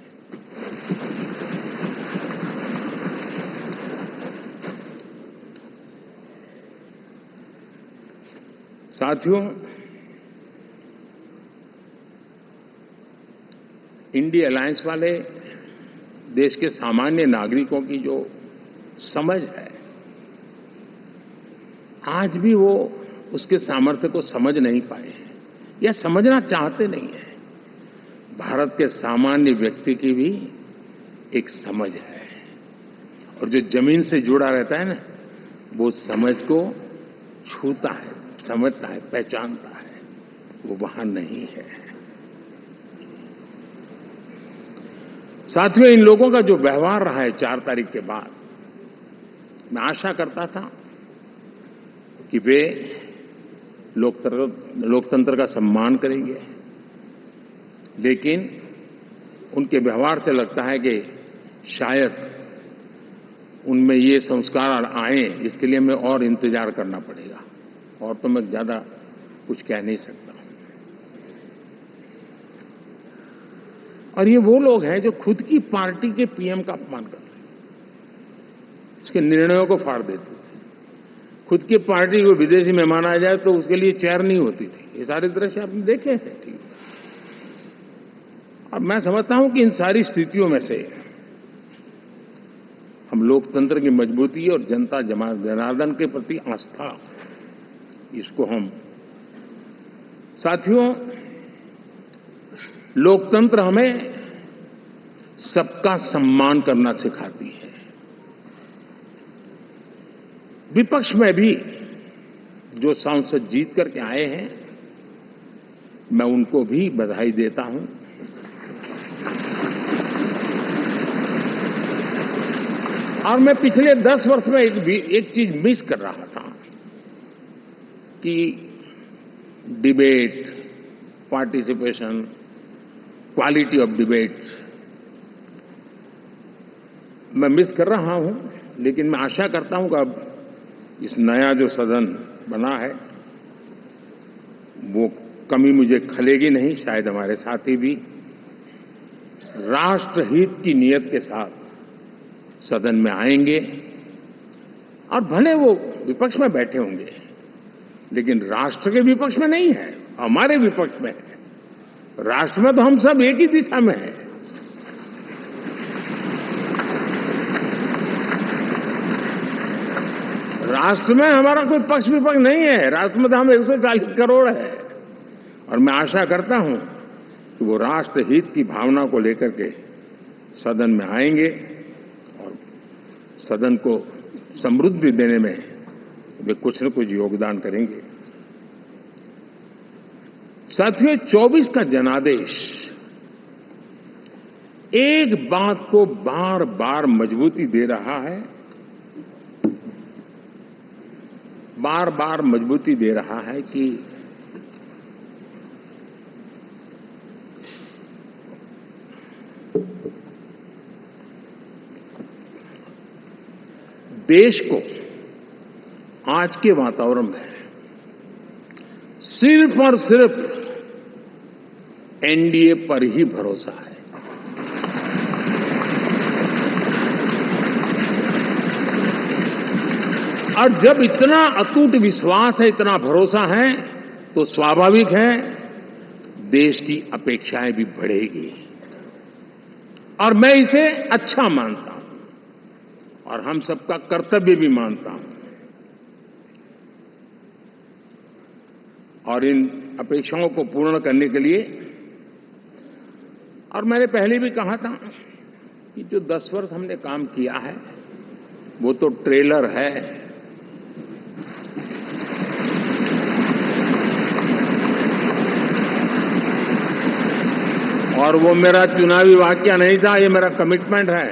साथियों, इंडिया अलायंस वाले देश के सामान्य नागरिकों की जो समझ है, आज भी वो उसके सामर्थ्य को समझ नहीं पाए या समझना चाहते नहीं है। भारत के सामान्य व्यक्ति की भी एक समझ है और जो जमीन से जुड़ा रहता है ना, वो समझ को छूता है, समझता है, पहचानता है, वो वहां नहीं है। साथियों, इन लोगों का जो व्यवहार रहा है 4 तारीख के बाद, मैं आशा करता था कि वे लोकतंत्र का सम्मान करेंगे, लेकिन उनके व्यवहार से लगता है कि शायद उनमें ये संस्कार आए, इसके लिए हमें और इंतजार करना पड़ेगा। और तो मैं ज्यादा कुछ कह नहीं सकता। और ये वो लोग हैं जो खुद की पार्टी के पीएम का अपमान करते हैं, उसके निर्णयों को फाड़ देते थे। खुद की पार्टी को विदेशी मेहमान आ जाए तो उसके लिए चेयर नहीं होती थी। ये सारे दृश्य आपने देखे हैं, ठीक। और मैं समझता हूं कि इन सारी स्थितियों में से हम लोकतंत्र की मजबूती और जनता जनार्दन के प्रति आस्था, इसको हम, साथियों, लोकतंत्र हमें सबका सम्मान करना सिखाती है। विपक्ष में भी जो सांसद जीत करके आए हैं, मैं उनको भी बधाई देता हूं। और मैं पिछले 10 वर्ष में एक चीज मिस कर रहा था कि debate, participation, quality of debate मैं मिस कर रहा हूं। लेकिन मैं आशा करता हूं कि अब इस नया जो सदन बना है वो कमी मुझे खलेगी नहीं, शायद हमारे साथी भी राष्ट्रहित की नीयत के साथ सदन में आएंगे और भले वो विपक्ष में बैठे होंगे, लेकिन राष्ट्र के विपक्ष में नहीं है, हमारे विपक्ष में है। राष्ट्र में तो हम सब एक ही दिशा में हैं। राष्ट्र में हमारा कोई पक्ष विपक्ष नहीं है। राष्ट्र में तो हम 140 करोड़ है और मैं आशा करता हूं कि वो राष्ट्र हित की भावना को लेकर के सदन में आएंगे और सदन को समृद्धि देने में वे कुछ न कुछ योगदान करेंगे। साथियों, 24 का जनादेश एक बात को बार बार मजबूती दे रहा है, बार बार मजबूती दे रहा है कि देश को आज के वातावरण में सिर्फ और सिर्फ एनडीए पर ही भरोसा है। और जब इतना अटूट विश्वास है, इतना भरोसा है, तो स्वाभाविक है देश की अपेक्षाएं भी बढ़ेगी और मैं इसे अच्छा मानता हूं और हम सबका कर्तव्य भी मानता हूं। और इन अपेक्षाओं को पूर्ण करने के लिए, और मैंने पहले भी कहा था कि जो 10 वर्ष हमने काम किया है वो तो ट्रेलर है। और वो मेरा चुनावी वाक्य नहीं था, ये मेरा कमिटमेंट है।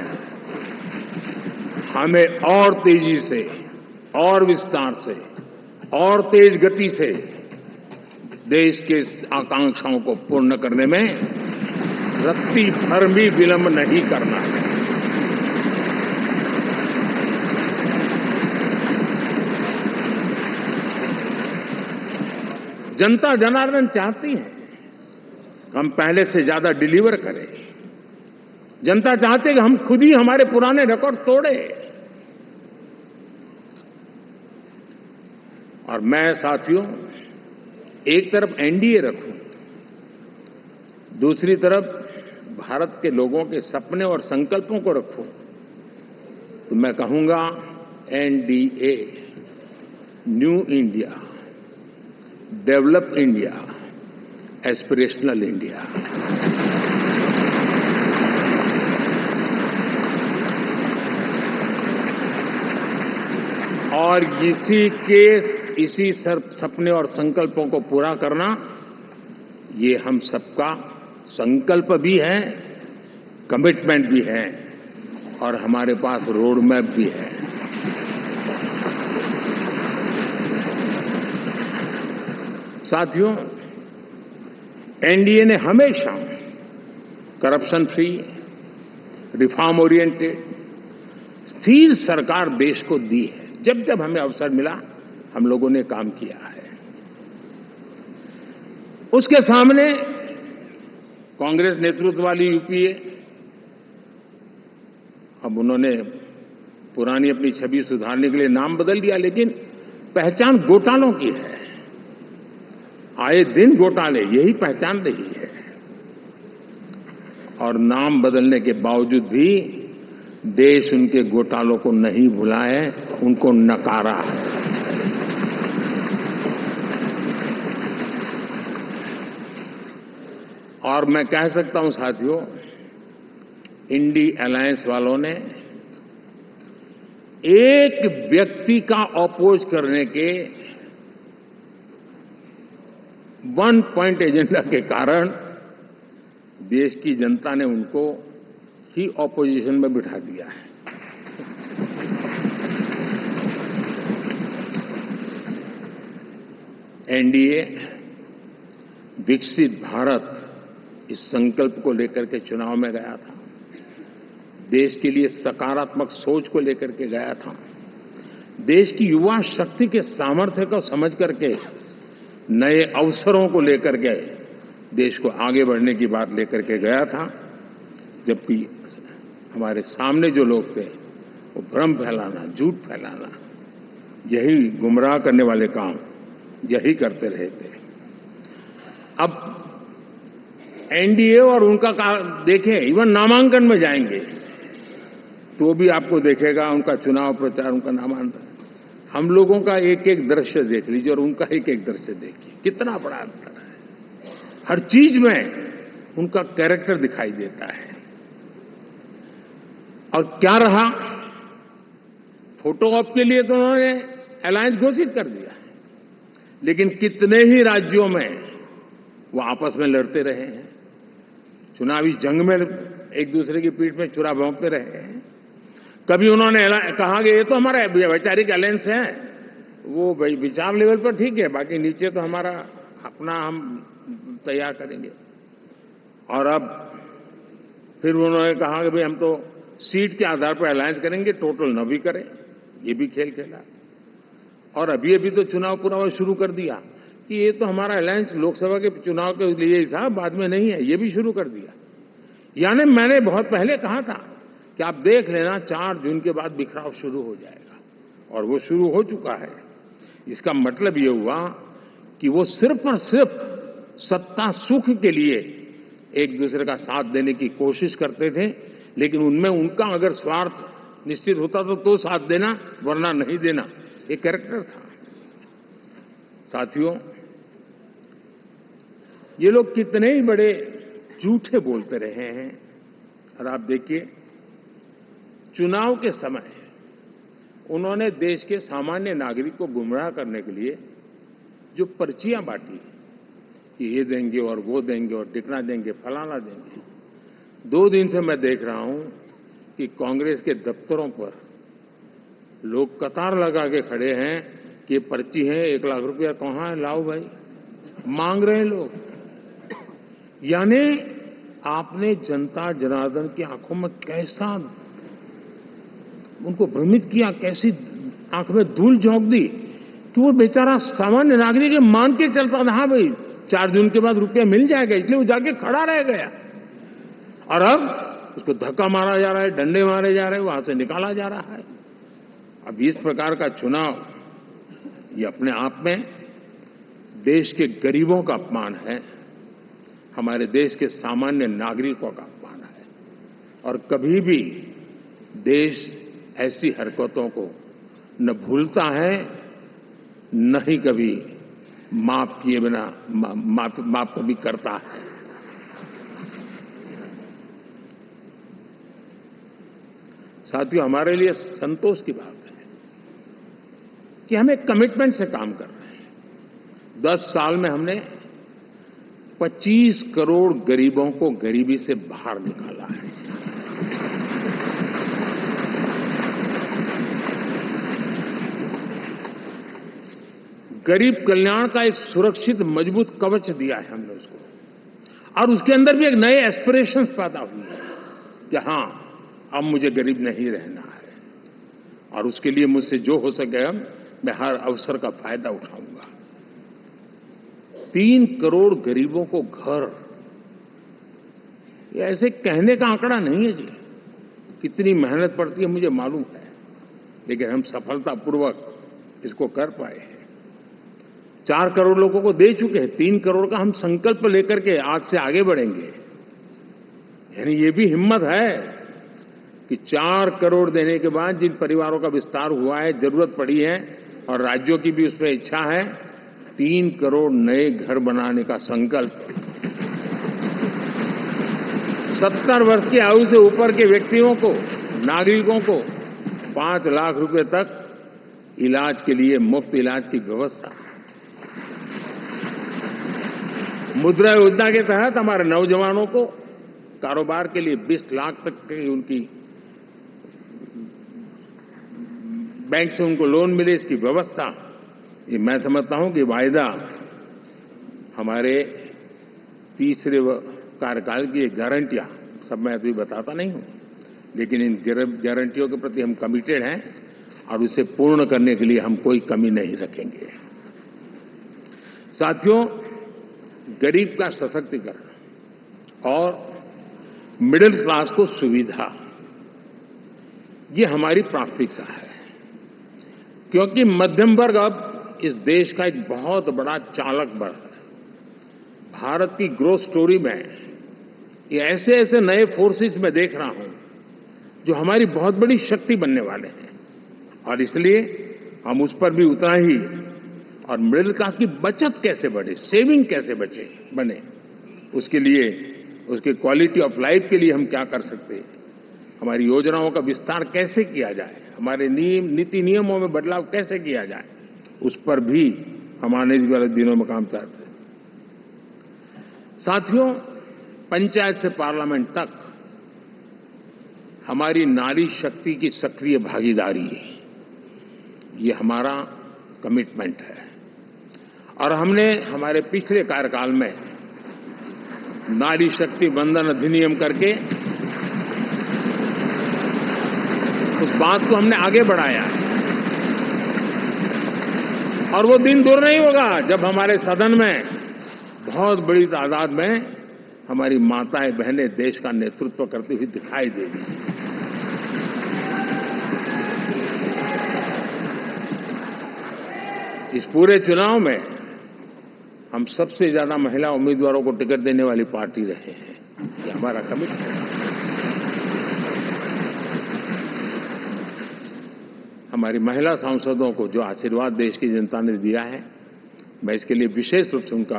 हमें और तेजी से, और विस्तार से, और तेज गति से देश के आकांक्षाओं को पूर्ण करने में रत्ती भर भी विलंब नहीं करना है। जनता जनार्दन चाहती है हम पहले से ज्यादा डिलीवर करें। जनता चाहती है कि हम खुद ही हमारे पुराने रिकॉर्ड तोड़े। और मैं साथियों एक तरफ एनडीए रखूं, दूसरी तरफ भारत के लोगों के सपने और संकल्पों को रखूं, तो मैं कहूंगा NDA, new India, develop India, aspirational India. और इसी सपने और संकल्पों को पूरा करना, ये हम सबका संकल्प भी है, कमिटमेंट भी है और हमारे पास रोड मैप भी है। साथियों, एनडीए ने हमेशा करप्शन फ्री, रिफॉर्म ओरिएंटेड, स्थिर सरकार देश को दी है। जब जब हमें अवसर मिला हम लोगों ने काम किया है। उसके सामने कांग्रेस नेतृत्व वाली यूपीए, अब उन्होंने पुरानी अपनी छवि सुधारने के लिए नाम बदल दिया, लेकिन पहचान घोटालों की है। आए दिन घोटाले, यही पहचान रही है। और नाम बदलने के बावजूद भी देश उनके घोटालों को नहीं भुला है, उनको नकारा है। और मैं कह सकता हूं साथियों, इंडी अलायंस वालों ने एक व्यक्ति का अपोज करने के वन पॉइंट एजेंडा के कारण देश की जनता ने उनको ही ऑपोजिशन में बिठा दिया है। एनडीए विकसित भारत, इस संकल्प को लेकर के चुनाव में गया था। देश के लिए सकारात्मक सोच को लेकर के गया था। देश की युवा शक्ति के सामर्थ्य को समझ करके नए अवसरों को लेकर के देश को आगे बढ़ने की बात लेकर के गया था, जबकि हमारे सामने जो लोग थे वो भ्रम फैलाना, झूठ फैलाना, यही गुमराह करने वाले काम यही करते रहे थे। अब एनडीए और उनका देखें, इवन नामांकन में जाएंगे तो भी आपको देखेगा उनका चुनाव प्रचार, उनका नामांकन, हम लोगों का एक एक दृश्य देख लीजिए और उनका एक एक दृश्य देखिए, कितना बड़ा अंतर है। हर चीज में उनका कैरेक्टर दिखाई देता है। और क्या रहा, फोटो ऑप के लिए तो उन्होंने अलायंस घोषित कर दिया, लेकिन कितने ही राज्यों में वो आपस में लड़ते रहे हैं, चुनावी जंग में एक दूसरे की पीठ में छुरा भोंकते रहे हैं। कभी उन्होंने कहा कि ये तो हमारा वैचारिक अलायंस है, वो विचार लेवल पर ठीक है, बाकी नीचे तो हमारा अपना हम तैयार करेंगे। और अब फिर उन्होंने कहा कि भाई हम तो सीट के आधार पर अलायंस करेंगे, टोटल न भी करें, ये भी खेल खेला। और अभी अभी तो चुनाव पूरा शुरू कर दिया कि ये तो हमारा अलायंस लोकसभा के चुनाव के लिए ही था, बाद में नहीं है, ये भी शुरू कर दिया। यानी मैंने बहुत पहले कहा था कि आप देख लेना 4 जून के बाद बिखराव शुरू हो जाएगा, और वो शुरू हो चुका है। इसका मतलब ये हुआ कि वो सिर्फ और सिर्फ सत्ता सुख के लिए एक दूसरे का साथ देने की कोशिश करते थे, लेकिन उनमें उनका अगर स्वार्थ निश्चित होता तो साथ देना, वरना नहीं देना, ये कैरेक्टर था। साथियों, ये लोग कितने ही बड़े झूठे बोलते रहे हैं। और आप देखिए, चुनाव के समय उन्होंने देश के सामान्य नागरिक को गुमराह करने के लिए जो पर्चियां बांटी कि ये देंगे और वो देंगे और टिकना देंगे, फलाना देंगे, 2 दिन से मैं देख रहा हूं कि कांग्रेस के दफ्तरों पर लोग कतार लगा के खड़े हैं कि ये पर्ची है, 1 लाख रुपया कहां है, लाओ भाई, मांग रहे हैं लोग। यानी आपने जनता जनार्दन की आंखों में कैसा उनको भ्रमित किया, कैसी आंख में धूल झोंक दी कि वो बेचारा सामान्य नागरिक मान के चलता था, हाँ भाई 4 जून के बाद रुपया मिल जाएगा, इसलिए वो जाके खड़ा रह गया। और अब उसको धक्का मारा जा रहा है, डंडे मारे जा रहे हैं, वहां से निकाला जा रहा है। अब इस प्रकार का चुनाव, ये अपने आप में देश के गरीबों का अपमान है, हमारे देश के सामान्य नागरिकों का अपमान है। और कभी भी देश ऐसी हरकतों को न भूलता है, न ही कभी माफ किए बिना माफ कभी करता है। साथियों, हमारे लिए संतोष की बात है कि हम एक कमिटमेंट से काम कर रहे हैं। 10 साल में हमने 25 करोड़ गरीबों को गरीबी से बाहर निकाला है। गरीब कल्याण का एक सुरक्षित मजबूत कवच दिया है हमने उसको, और उसके अंदर भी एक नए एस्पिरेशंस पैदा हुए हैं कि हां, अब मुझे गरीब नहीं रहना है, और उसके लिए मुझसे जो हो सके मैं हर अवसर का फायदा उठाऊंगा। 3 करोड़ गरीबों को घर, ये ऐसे कहने का आंकड़ा नहीं है जी, कितनी मेहनत पड़ती है मुझे मालूम है, लेकिन हम सफलतापूर्वक इसको कर पाए हैं। 4 करोड़ लोगों को दे चुके हैं, 3 करोड़ का हम संकल्प लेकर के आज से आगे बढ़ेंगे। यानी ये भी हिम्मत है कि 4 करोड़ देने के बाद जिन परिवारों का विस्तार हुआ है, जरूरत पड़ी है, और राज्यों की भी उसमें इच्छा है, 3 करोड़ नए घर बनाने का संकल्प। 70 वर्ष की आयु से ऊपर के व्यक्तियों को, नागरिकों को 5 लाख रुपए तक इलाज के लिए मुफ्त इलाज की व्यवस्था। मुद्रा योजना के तहत हमारे नौजवानों को कारोबार के लिए 20 लाख तक की उनकी बैंक से उनको लोन मिले, इसकी व्यवस्था। ये मैं समझता हूं कि वायदा हमारे तीसरे कार्यकाल की गारंटियां, सब मैं अभी बताता नहीं हूं, लेकिन इन गारंटियों के प्रति हम कमिटेड हैं और उसे पूर्ण करने के लिए हम कोई कमी नहीं रखेंगे। साथियों, गरीब का सशक्तिकरण और मिडिल क्लास को सुविधा, ये हमारी प्राथमिकता है, क्योंकि मध्यम वर्ग अब इस देश का एक बहुत बड़ा चालक बल है। भारत की ग्रोथ स्टोरी में ये ऐसे ऐसे नए फोर्सेस में देख रहा हूं जो हमारी बहुत बड़ी शक्ति बनने वाले हैं, और इसलिए हम उस पर भी उतना ही, और मिडिल क्लास की बचत कैसे बढ़े, सेविंग कैसे बने, उसके लिए, उसके क्वालिटी ऑफ लाइफ के लिए हम क्या कर सकते हैं, हमारी योजनाओं का विस्तार कैसे किया जाए, हमारे नीति नियमों में बदलाव कैसे किया जाए, उस पर भी हम आने वाले दिनों में काम चाहते हैं। साथियों, पंचायत से पार्लियामेंट तक हमारी नारी शक्ति की सक्रिय भागीदारी, ये हमारा कमिटमेंट है, और हमने हमारे पिछले कार्यकाल में नारी शक्ति वंदन अधिनियम करके उस बात को हमने आगे बढ़ाया, और वो दिन दूर नहीं होगा जब हमारे सदन में बहुत बड़ी तादाद में हमारी माताएं बहनें देश का नेतृत्व करती हुई दिखाई देगी। इस पूरे चुनाव में हम सबसे ज्यादा महिला उम्मीदवारों को टिकट देने वाली पार्टी रहे हैं, ये हमारा कमिटमेंट है। हमारी महिला सांसदों को जो आशीर्वाद देश की जनता ने दिया है, मैं इसके लिए विशेष रूप से उनका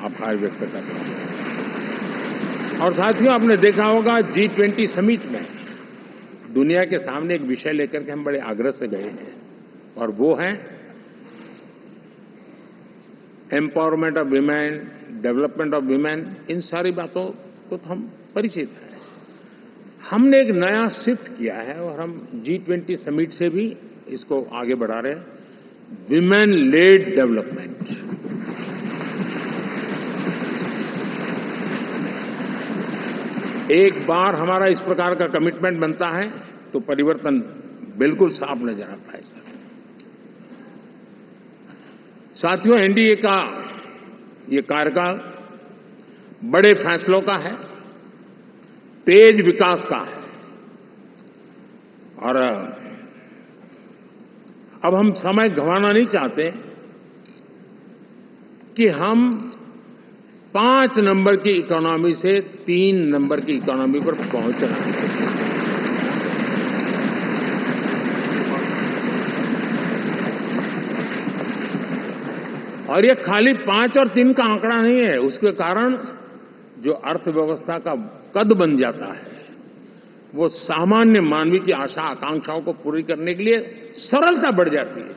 आभार व्यक्त करता हूं। और साथियों, आपने देखा होगा G20 समिट में दुनिया के सामने एक विषय लेकर के हम बड़े आग्रह से गए हैं, और वो है empowerment of women, development of women. इन सारी बातों को तो हम परिचित हैं। हमने एक नया शिफ्ट किया है, और हम G20 समिट से भी इसको आगे बढ़ा रहे हैं, विमेन लेड डेवलपमेंट। एक बार हमारा इस प्रकार का कमिटमेंट बनता है तो परिवर्तन बिल्कुल साफ नजर आता है। साथियों, एनडीए का ये कार्यकाल बड़े फैसलों का है, तेज विकास का है, और अब हम समय गंवाना नहीं चाहते कि हम 5 नंबर की इकोनॉमी से 3 नंबर की इकोनॉमी पर पहुंचना है। और ये खाली 5 और 3 का आंकड़ा नहीं है, उसके कारण जो अर्थव्यवस्था का कद बन जाता है, वो सामान्य मानवीय की आशा आकांक्षाओं को पूरी करने के लिए सरलता बढ़ जाती है।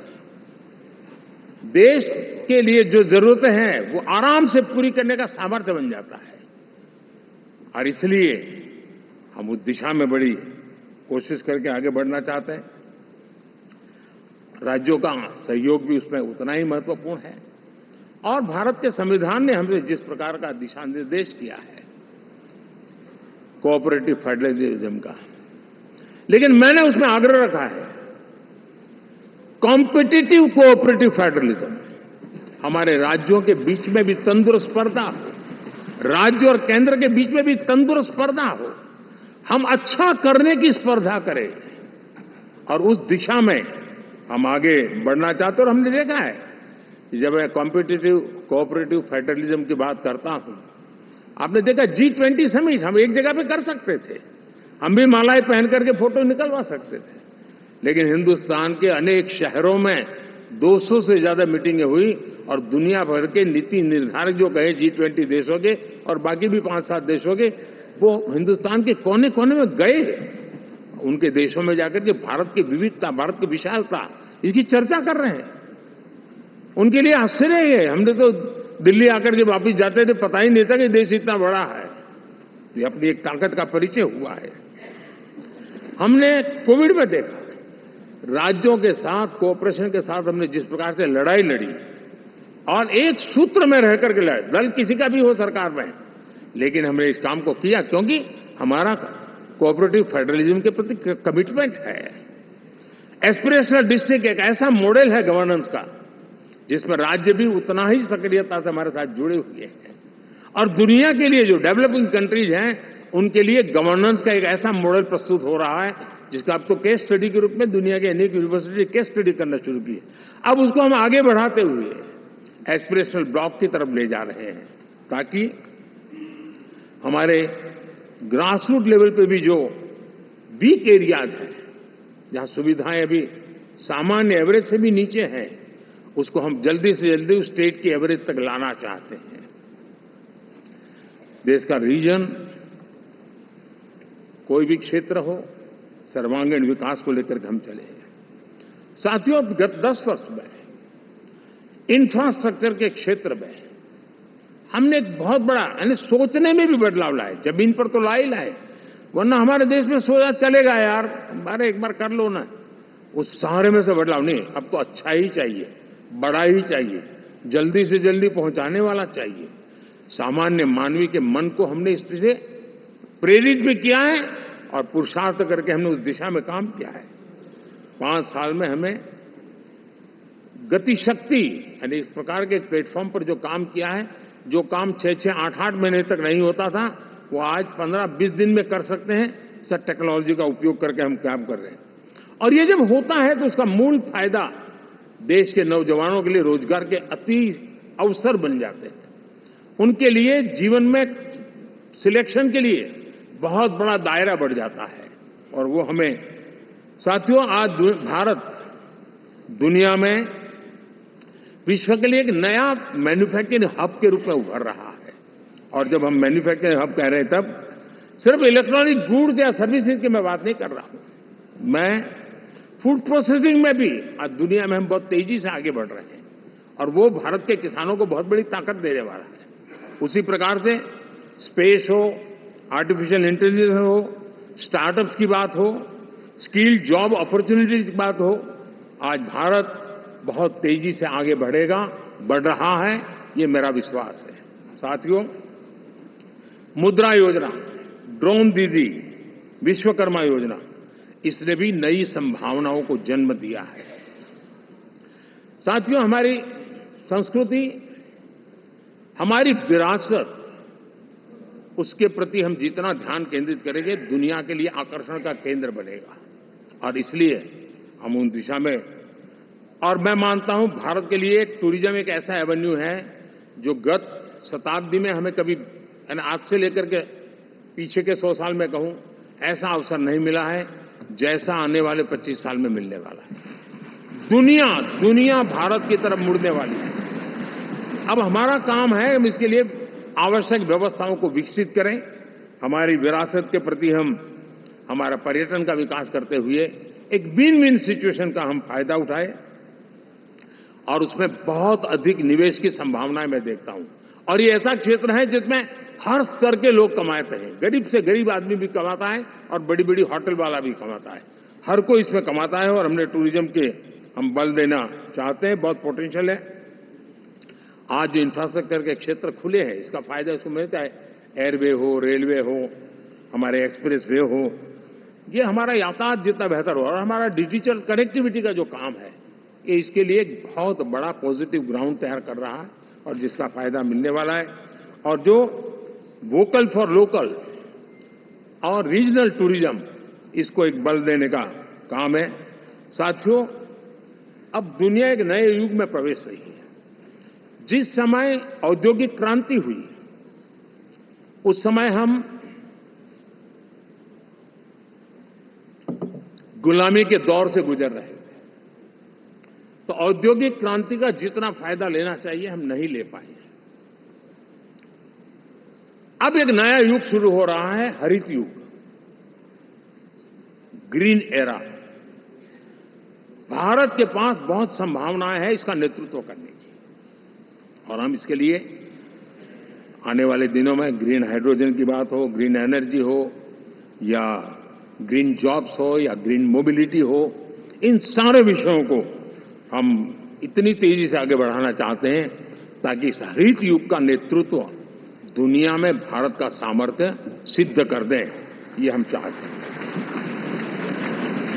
देश के लिए जो जरूरतें हैं वो आराम से पूरी करने का सामर्थ्य बन जाता है, और इसलिए हम उस दिशा में बड़ी कोशिश करके आगे बढ़ना चाहते हैं। राज्यों का सहयोग भी उसमें उतना ही महत्वपूर्ण है, और भारत के संविधान ने हमें जिस प्रकार का दिशा निर्देश किया है कोऑपरेटिव फेडरलिज्म का, लेकिन मैंने उसमें आग्रह रखा है कॉम्पिटिटिव कोऑपरेटिव फेडरलिज्म। हमारे राज्यों के बीच में भी तंदुरुस्त स्पर्धा हो, राज्य और केंद्र के बीच में भी तंदुरुस्त स्पर्धा हो, हम अच्छा करने की स्पर्धा करें, और उस दिशा में हम आगे बढ़ना चाहते हैं। और हमने देखा है कि जब मैं कॉम्पिटिटिव कोऑपरेटिव फेडरलिज्म की बात करता हूं, आपने देखा G20 समिट हम एक जगह पे कर सकते थे, हम भी मालाएं पहन करके फोटो निकलवा सकते थे, लेकिन हिंदुस्तान के अनेक शहरों में 200 से ज्यादा मीटिंगें हुई, और दुनिया भर के नीति निर्धारक जो कहे G20 देशों के और बाकी भी 5-7 देशों के, वो हिंदुस्तान के कोने कोने में गए, उनके देशों में जाकर के भारत की विविधता, भारत की विशालता, इसकी चर्चा कर रहे हैं। उनके लिए आश्चर्य है, हमने तो दिल्ली आकर के वापिस जाते थे, पता ही नहीं था कि देश इतना बड़ा है। ये अपनी एक ताकत का परिचय हुआ है। हमने कोविड में देखा, राज्यों के साथ कोऑपरेशन के साथ हमने जिस प्रकार से लड़ाई लड़ी, और एक सूत्र में रह करके लड़े, दल किसी का भी हो सरकार में, लेकिन हमने इस काम को किया क्योंकि हमारा कोऑपरेटिव फेडरलिज्म के प्रति कमिटमेंट है। एस्पिरेशनल डिस्ट्रिक्ट एक ऐसा मॉडल है गवर्नेंस का जिसमें राज्य भी उतना ही सक्रियता से हमारे साथ जुड़े हुए हैं। और दुनिया के लिए जो डेवलपिंग कंट्रीज हैं, उनके लिए गवर्नेंस का एक ऐसा मॉडल प्रस्तुत हो रहा है जिसका अब तो केस स्टडी के रूप में दुनिया के अनेक यूनिवर्सिटी केस स्टडी करना शुरू की है। अब उसको हम आगे बढ़ाते हुए एस्पिरेशनल ब्लॉक की तरफ ले जा रहे हैं, ताकि हमारे ग्रासरूट लेवल पे भी जो वीक एरियाज हैं, जहां सुविधाएं अभी सामान्य एवरेज से भी नीचे हैं, उसको हम जल्दी से जल्दी उस स्टेट की एवरेज तक लाना चाहते हैं। देश का रीजन, कोई भी क्षेत्र हो, सर्वांगीण विकास को लेकर हम चले हैं। साथियों, गत 10 वर्ष में इंफ्रास्ट्रक्चर के क्षेत्र में हमने एक बहुत बड़ा, यानी सोचने में भी बदलाव लाए। जमीन पर तो लाए, वरना हमारे देश में सोचा चलेगा यार, एक बार कर लो ना, उस सारे में से बदलाव नहीं। अब तो अच्छा ही चाहिए, बड़ा ही चाहिए, जल्दी से जल्दी पहुंचाने वाला चाहिए। सामान्य मानवीय के मन को हमने इस तरह से प्रेरित भी किया है और पुरुषार्थ करके हमने उस दिशा में काम किया है। 5 साल में हमें गति शक्ति, यानी इस प्रकार के प्लेटफॉर्म पर जो काम किया है, जो काम 6-6, 8-8 महीने तक नहीं होता था, वो आज 15-20 दिन में कर सकते हैं। सर, टेक्नोलॉजी का उपयोग करके हम काम कर रहे हैं। और ये जब होता है तो उसका मूल फायदा देश के नौजवानों के लिए रोजगार के अति अवसर बन जाते हैं। उनके लिए जीवन में सिलेक्शन के लिए बहुत बड़ा दायरा बढ़ जाता है। और वो हमें, साथियों, आज भारत दुनिया में विश्व के लिए एक नया मैन्युफैक्चरिंग हब के रूप में उभर रहा है। और जब हम मैन्युफैक्चरिंग हब कह रहे हैं, तब सिर्फ इलेक्ट्रॉनिक गुड्स या सर्विसेज की मैं बात नहीं कर रहा हूं। मैं फूड प्रोसेसिंग में भी आज दुनिया में हम बहुत तेजी से आगे बढ़ रहे हैं, और वो भारत के किसानों को बहुत बड़ी ताकत देने वाला है। उसी प्रकार से स्पेस हो, आर्टिफिशियल इंटेलिजेंस हो, स्टार्टअप्स की बात हो, स्किल जॉब अपॉर्चुनिटीज की बात हो, आज भारत बहुत तेजी से आगे बढ़ेगा, बढ़ रहा है, ये मेरा विश्वास है। साथियों, मुद्रा योजना, ड्रोन दीदी, विश्वकर्मा योजना, इसने भी नई संभावनाओं को जन्म दिया है। साथियों, हमारी संस्कृति, हमारी विरासत, उसके प्रति हम जितना ध्यान केंद्रित करेंगे, दुनिया के लिए आकर्षण का केंद्र बनेगा। और इसलिए हम उन दिशा में, और मैं मानता हूं भारत के लिए टूरिज्म एक ऐसा एवेन्यू है जो गत शताब्दी में हमें कभी, आज से लेकर के पीछे के 100 साल में कहूं, ऐसा अवसर नहीं मिला है जैसा आने वाले 25 साल में मिलने वाला है। दुनिया भारत की तरफ मुड़ने वाली है। अब हमारा काम है, हम इसके लिए आवश्यक व्यवस्थाओं को विकसित करें, हमारी विरासत के प्रति हम हमारा पर्यटन का विकास करते हुए एक विन विन सिचुएशन का हम फायदा उठाएं, और उसमें बहुत अधिक निवेश की संभावनाएं मैं देखता हूं। और ये ऐसा क्षेत्र है जिसमें हर स्तर के लोग कमाते हैं, गरीब से गरीब आदमी भी कमाता है और बड़ी बड़ी होटल वाला भी कमाता है, हर कोई इसमें कमाता है। और हमने टूरिज्म के हम बल देना चाहते हैं, बहुत पोटेंशियल है। आज जो इंफ्रास्ट्रक्चर के क्षेत्र खुले हैं, इसका फायदा उसको मिलता है। एयरवे हो, रेलवे हो, हमारे एक्सप्रेस वे हो, ये हमारा यातायात जितना बेहतर हो, और हमारा डिजिटल कनेक्टिविटी का जो काम है, ये इसके लिए एक बहुत बड़ा पॉजिटिव ग्राउंड तैयार कर रहा है, और जिसका फायदा मिलने वाला है। और जो वोकल फॉर लोकल और रीजनल टूरिज्म, इसको एक बल देने का काम है। साथियों, अब दुनिया एक नए युग में प्रवेश रही है। जिस समय औद्योगिक क्रांति हुई, उस समय हम गुलामी के दौर से गुजर रहे थे। तो औद्योगिक क्रांति का जितना फायदा लेना चाहिए, हम नहीं ले पाए। अब एक नया युग शुरू हो रहा है, हरित युग, ग्रीन एरा। भारत के पास बहुत संभावनाएं हैं इसका नेतृत्व करने की, और हम इसके लिए आने वाले दिनों में ग्रीन हाइड्रोजन की बात हो, ग्रीन एनर्जी हो, या ग्रीन जॉब्स हो, या ग्रीन मोबिलिटी हो, इन सारे विषयों को हम इतनी तेजी से आगे बढ़ाना चाहते हैं ताकि इस हरित युग का नेतृत्व दुनिया में भारत का सामर्थ्य सिद्ध कर दें, ये हम चाहते हैं।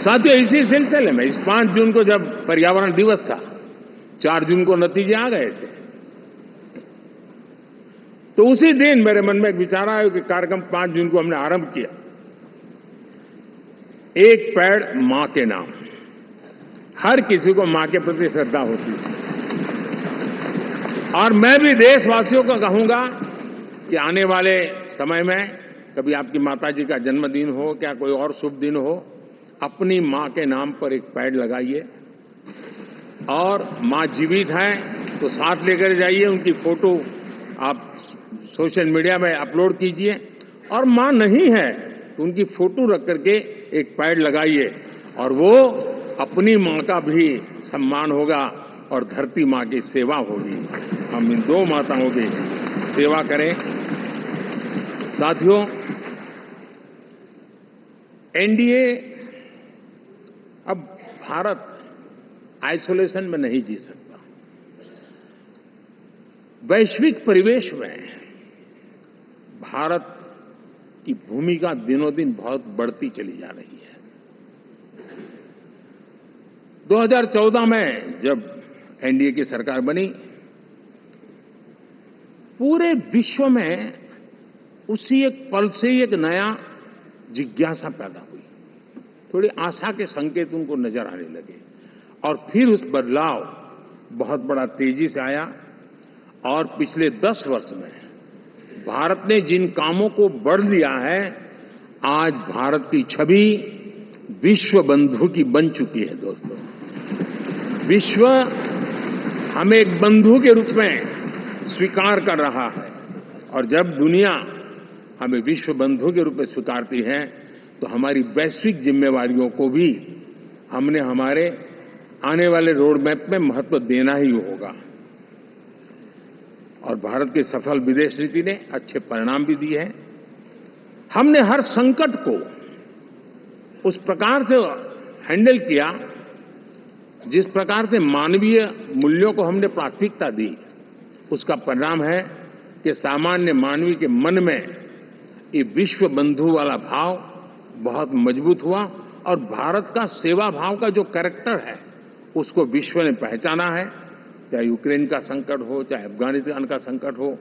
साथियों, इसी सिलसिले में इस 5 जून को जब पर्यावरण दिवस था, 4 जून को नतीजे आ गए थे। तो उसी दिन मेरे मन में एक विचार आया कि कार्यक्रम 5 जून को हमने आरंभ किया, एक पेड़ मां के नाम। हर किसी को मां के प्रति श्रद्धा होती है, और मैं भी देशवासियों को कहूंगा कि आने वाले समय में कभी आपकी माताजी का जन्मदिन हो, क्या कोई और शुभ दिन हो, अपनी मां के नाम पर एक पेड़ लगाइए, और मां जीवित हैं तो साथ लेकर जाइए, उनकी फोटो आप सोशल मीडिया में अपलोड कीजिए, और मां नहीं है तो उनकी फोटो रख करके एक पेड़ लगाइए, और वो अपनी मां का भी सम्मान होगा और धरती मां की सेवा होगी। हम इन 2 माताओं की सेवा करें। साथियों, एनडीए, अब भारत आइसोलेशन में नहीं जी सकता। वैश्विक परिवेश में भारत की भूमिका दिनों दिन बहुत बढ़ती चली जा रही है। 2014 में जब एनडीए की सरकार बनी, पूरे विश्व में उसी एक पल से ही एक नया जिज्ञासा पैदा हुई, थोड़ी आशा के संकेत उनको नजर आने लगे, और फिर उस बदलाव बहुत बड़ा तेजी से आया। और पिछले 10 वर्ष में भारत ने जिन कामों को बढ़ लिया है, आज भारत की छवि विश्व बंधु की बन चुकी है। दोस्तों, विश्व हमें एक बंधु के रूप में स्वीकार कर रहा है, और जब दुनिया हमें विश्व बंधु के रूप में स्वीकारती है तो हमारी वैश्विक जिम्मेवारियों को भी हमने हमारे आने वाले रोड मैप में महत्व देना ही होगा। और भारत की सफल विदेश नीति ने अच्छे परिणाम भी दिए हैं। हमने हर संकट को उस प्रकार से हैंडल किया जिस प्रकार से मानवीय मूल्यों को हमने प्राथमिकता दी। उसका परिणाम है कि सामान्य मानवी के मन में ये विश्व बंधु वाला भाव बहुत मजबूत हुआ, और भारत का सेवा भाव का जो कैरेक्टर है उसको विश्व ने पहचाना है। चाहे यूक्रेन का संकट हो, चाहे अफगानिस्तान का संकट हो,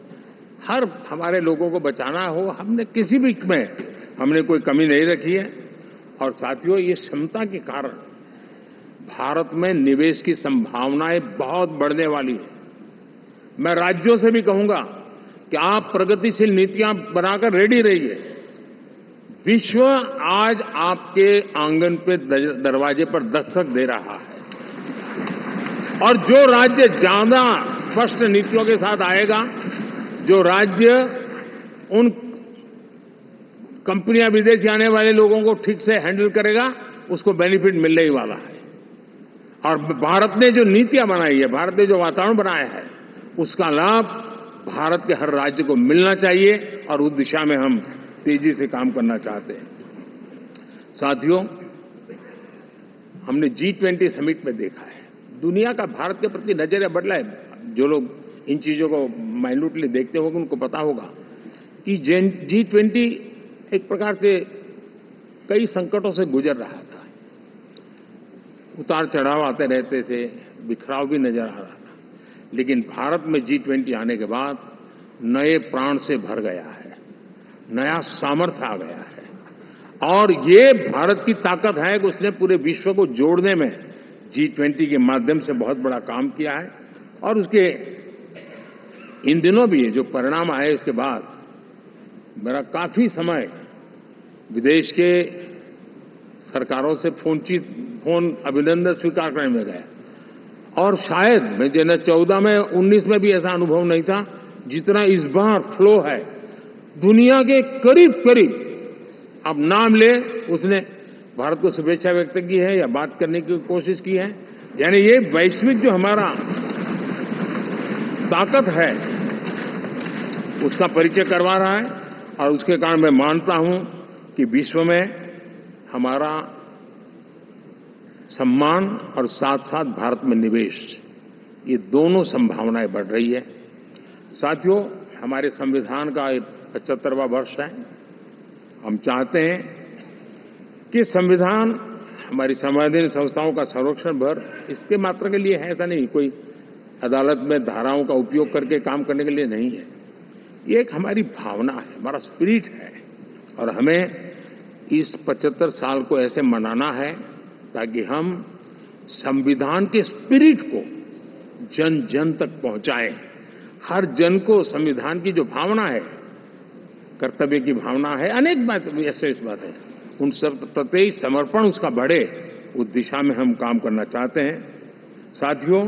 हर हमारे लोगों को बचाना हो, हमने किसी भी में हमने कोई कमी नहीं रखी है। और साथियों, ये क्षमता के कारण भारत में निवेश की संभावनाएं बहुत बढ़ने वाली है। मैं राज्यों से भी कहूंगा कि आप प्रगतिशील नीतियां बनाकर रेडी रहिए। विश्व आज आपके आंगन पे दरवाजे पर दस्तक दे रहा है, और जो राज्य ज्यादा स्पष्ट नीतियों के साथ आएगा, जो राज्य उन कंपनियां विदेश जाने वाले लोगों को ठीक से हैंडल करेगा, उसको बेनिफिट मिलने ही वाला है। और भारत ने जो नीतियां बनाई है, भारत ने जो वातावरण बनाया है, उसका लाभ भारत के हर राज्य को मिलना चाहिए, और उस दिशा में हम तेजी से काम करना चाहते हैं। साथियों, हमने G20 समिट में देखा है, दुनिया का भारत के प्रति नजरिया बदला है। जो लोग इन चीजों को माइन्यूटली देखते होंगे उनको पता होगा कि G20 एक प्रकार से कई संकटों से गुजर रहा था। उतार चढ़ाव आते रहते थे, बिखराव भी नजर आ रहा था, लेकिन भारत में G20 आने के बाद नए प्राण से भर गया है, नया सामर्थ्य आ गया है। और ये भारत की ताकत है कि उसने पूरे विश्व को जोड़ने में G20 के माध्यम से बहुत बड़ा काम किया है। और उसके इन दिनों भी जो परिणाम आए, इसके बाद मेरा काफी समय विदेश के सरकारों से फोन अभिनंदन स्वीकार करने में गया, और शायद मैं 14 में 19 में भी ऐसा अनुभव नहीं था जितना इस बार फ्लो है। दुनिया के करीब करीब, अब नाम ले, उसने भारत को शुभेच्छा व्यक्त की है या बात करने की कोशिश की है। यानी ये वैश्विक जो हमारा ताकत है उसका परिचय करवा रहा है, और उसके कारण मैं मानता हूं कि विश्व में हमारा सम्मान और साथ साथ भारत में निवेश, ये दोनों संभावनाएं बढ़ रही है। साथियों, हमारे संविधान का 75वां वर्ष है। हम चाहते हैं कि संविधान हमारी संवैधानिक संस्थाओं का संरक्षण भर इसके मात्र के लिए है, ऐसा नहीं। कोई अदालत में धाराओं का उपयोग करके काम करने के लिए नहीं है। ये एक हमारी भावना है, हमारा स्पिरिट है, और हमें इस 75 साल को ऐसे मनाना है ताकि हम संविधान के स्पिरिट को जन जन तक पहुंचाएं। हर जन को संविधान की जो भावना है, कर्तव्य की भावना है, अनेक बात ऐसे इस बात है, उन सब प्रति समर्पण उसका बढ़े, उस दिशा में हम काम करना चाहते हैं। साथियों,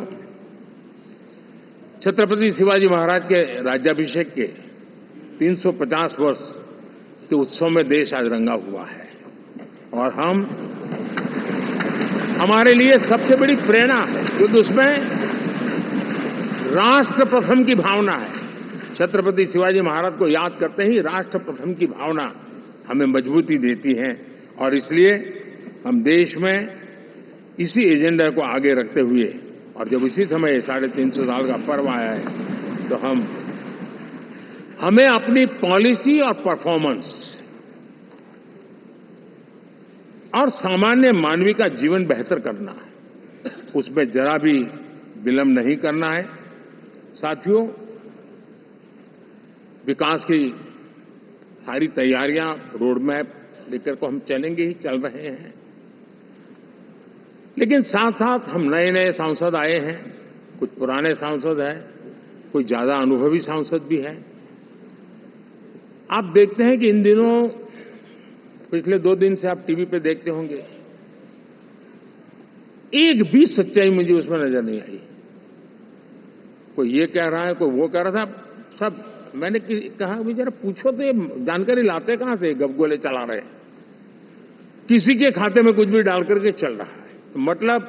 छत्रपति शिवाजी महाराज के राज्याभिषेक के 350 वर्ष के उत्सव में देश आज रंगा हुआ है, और हमारे लिए सबसे बड़ी प्रेरणा है, क्योंकि उसमें राष्ट्र प्रथम की भावना है। छत्रपति शिवाजी महाराज को याद करते ही राष्ट्र प्रथम की भावना हमें मजबूती देती है, और इसलिए हम देश में इसी एजेंडा को आगे रखते हुए, और जब इसी समय 350 साल का पर्व आया है, तो हमें अपनी पॉलिसी और परफॉर्मेंस और सामान्य मानवीय का जीवन बेहतर करना है, उसमें जरा भी विलंब नहीं करना है। साथियों, विकास की सारी तैयारियां, रोड मैप लेकर को हम चलेंगे ही, चल रहे हैं, लेकिन साथ साथ हम नए नए सांसद आए हैं, कुछ पुराने सांसद हैं, कुछ ज्यादा अनुभवी सांसद भी हैं। आप देखते हैं कि इन दिनों, पिछले 2 दिन से आप टीवी पे देखते होंगे, एक भी सच्चाई मुझे उसमें नजर नहीं आई। कोई ये कह रहा है, कोई वो कह रहा था, सब मैंने कहा भी जरा पूछो तो ये जानकारी लाते कहां से, गपगोले चला रहे हैं, किसी के खाते में कुछ भी डाल करके चल रहा है। मतलब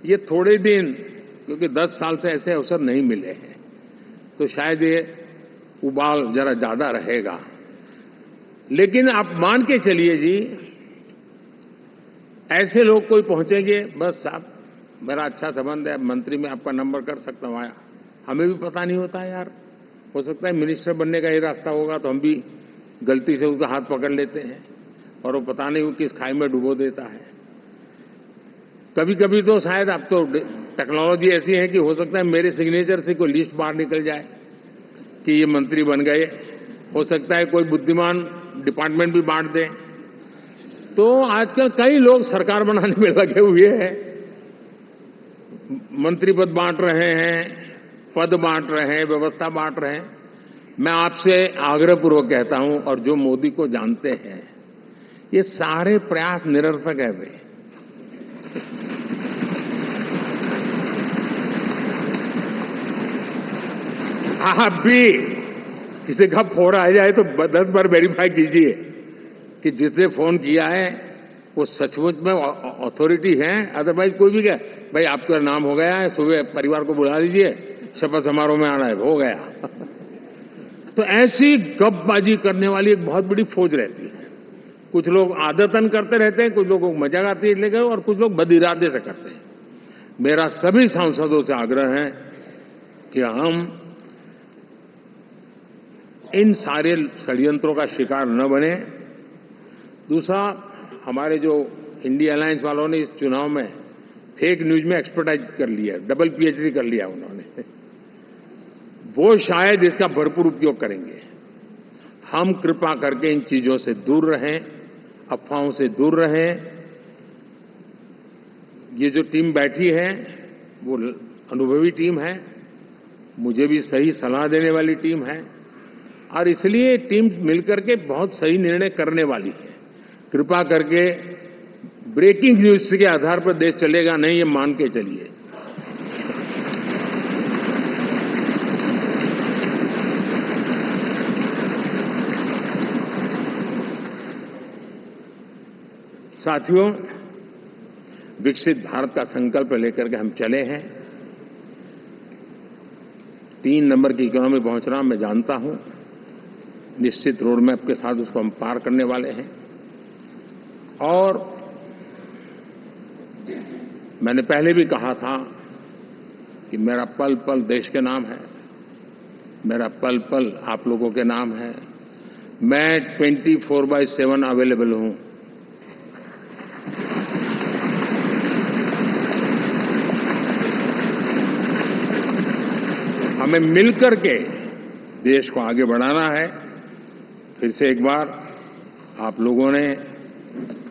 ये थोड़े दिन, क्योंकि 10 साल से ऐसे अवसर नहीं मिले हैं, तो शायद ये उबाल जरा ज्यादा रहेगा। लेकिन आप मान के चलिए जी, ऐसे लोग कोई पहुंचेंगे, बस साहब मेरा अच्छा संबंध है, मंत्री में आपका नंबर कर सकता हूं, आया, हमें भी पता नहीं होता यार, हो सकता है मिनिस्टर बनने का ही रास्ता होगा, तो हम भी गलती से उसका हाथ पकड़ लेते हैं, और वो पता नहीं वो किस खाई में डुबो देता है। कभी कभी तो शायद अब तो टेक्नोलॉजी ऐसी है कि हो सकता है मेरे सिग्नेचर से कोई लिस्ट बाहर निकल जाए कि ये मंत्री बन गए, हो सकता है कोई बुद्धिमान डिपार्टमेंट भी बांट दे। तो आजकल कई लोग सरकार बनाने में लगे हुए हैं, मंत्री पद बांट रहे हैं, पद बांट रहे हैं, व्यवस्था बांट रहे हैं। मैं आपसे आग्रहपूर्वक कहता हूं, और जो मोदी को जानते हैं, ये सारे प्रयास निरर्थक है वे। आप भी किसी का फोन आ जाए तो 10 बार वेरीफाई कीजिए कि जिसने फोन किया है वो सचमुच में अथॉरिटी है। अदरवाइज कोई भी कहे भाई आपका नाम हो गया है, सुबह परिवार को बुला लीजिए, शपथ समारोह में आना है, हो गया। तो ऐसी गपबाजी करने वाली एक बहुत बड़ी फौज रहती है। कुछ लोग आदतन करते रहते हैं, कुछ लोगों को मजाक आती है लेकर, और कुछ लोग बदइरादे से करते हैं। मेरा सभी सांसदों से आग्रह है कि हम इन सारे षड्यंत्रों का शिकार न बने। दूसरा, हमारे जो इंडिया अलायंस वालों ने इस चुनाव में फेक न्यूज में एक्सपर्टाइज कर लिया, डबल पीएचडी कर लिया उन्होंने, वो शायद इसका भरपूर उपयोग करेंगे। हम कृपा करके इन चीजों से दूर रहें, अफवाहों से दूर रहें। ये जो टीम बैठी है वो अनुभवी टीम है, मुझे भी सही सलाह देने वाली टीम है, और इसलिए टीम मिलकर के बहुत सही निर्णय करने वाली है। कृपा करके ब्रेकिंग न्यूज के आधार पर देश चलेगा नहीं, ये मान के चलिए। साथियों, विकसित भारत का संकल्प लेकर के हम चले हैं। 3 नंबर की इकोनॉमी पहुंचना मैं जानता हूं, निश्चित रोड मैप के साथ उसको हम पार करने वाले हैं। और मैंने पहले भी कहा था कि मेरा पल पल देश के नाम है, मेरा पल पल आप लोगों के नाम है। मैं 24/7 अवेलेबल हूं। हमें मिलकर के देश को आगे बढ़ाना है। फिर से एक बार आप लोगों ने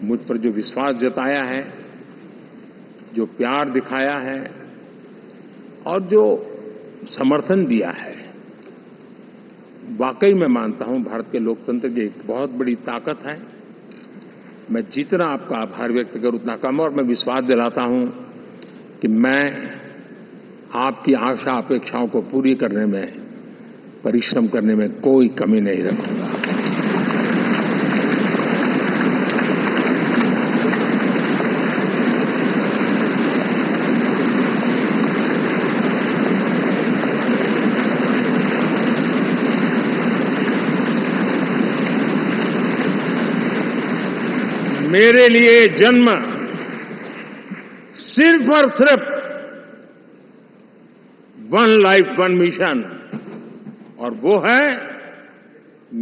मुझ पर जो विश्वास जताया है, जो प्यार दिखाया है और जो समर्थन दिया है, वाकई मैं मानता हूं भारत के लोकतंत्र की एक बहुत बड़ी ताकत है। मैं जितना आपका आभार व्यक्त करूं उतना कम, और मैं विश्वास दिलाता हूं कि मैं आपकी आशा अपेक्षाओं को पूरी करने में, परिश्रम करने में कोई कमी नहीं रखूंगा। मेरे लिए जन्म सिर्फ और सिर्फ वन लाइफ वन मिशन, और वो है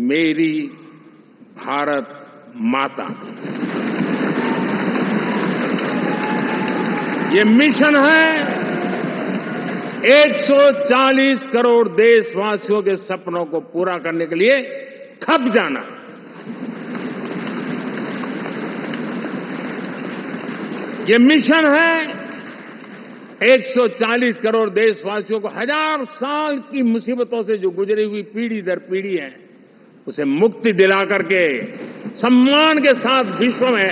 मेरी भारत माता। ये मिशन है 140 करोड़ देशवासियों के सपनों को पूरा करने के लिए खप जाना। ये मिशन है 140 करोड़ देशवासियों को हजार साल की मुसीबतों से जो गुजरी हुई पीढ़ी दर पीढ़ी है, उसे मुक्ति दिला करके सम्मान के साथ विश्व में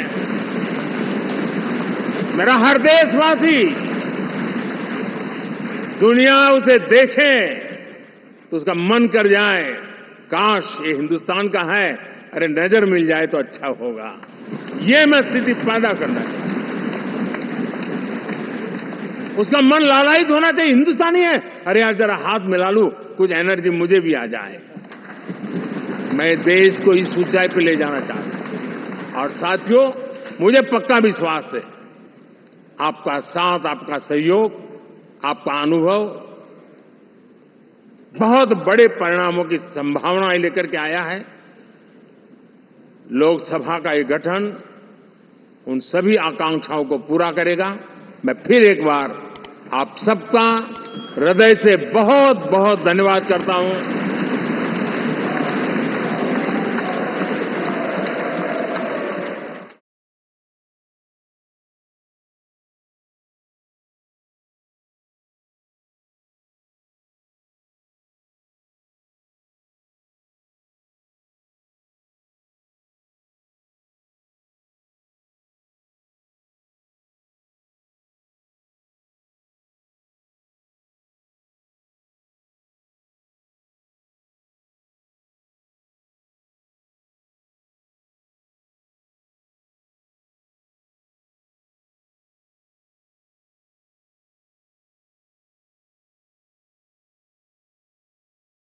मेरा हर देशवासी दुनिया उसे देखे तो उसका मन कर जाए, काश ये हिंदुस्तान का है, अरे नजर मिल जाए तो अच्छा होगा। ये मैं स्थिति पैदा करना चाहता हूं। उसका मन लालायित होना चाहिए, हिंदुस्तानी है, अरे यार जरा हाथ मिला लूं, कुछ एनर्जी मुझे भी आ जाए। मैं देश को इस ऊंचाई पे ले जाना चाहता हूं। और साथियों, मुझे पक्का विश्वास है आपका साथ, आपका सहयोग, आपका अनुभव बहुत बड़े परिणामों की संभावनाएं लेकर के आया है। लोकसभा का ये गठन उन सभी आकांक्षाओं को पूरा करेगा। मैं फिर एक बार आप सबका हृदय से बहुत बहुत धन्यवाद करता हूं।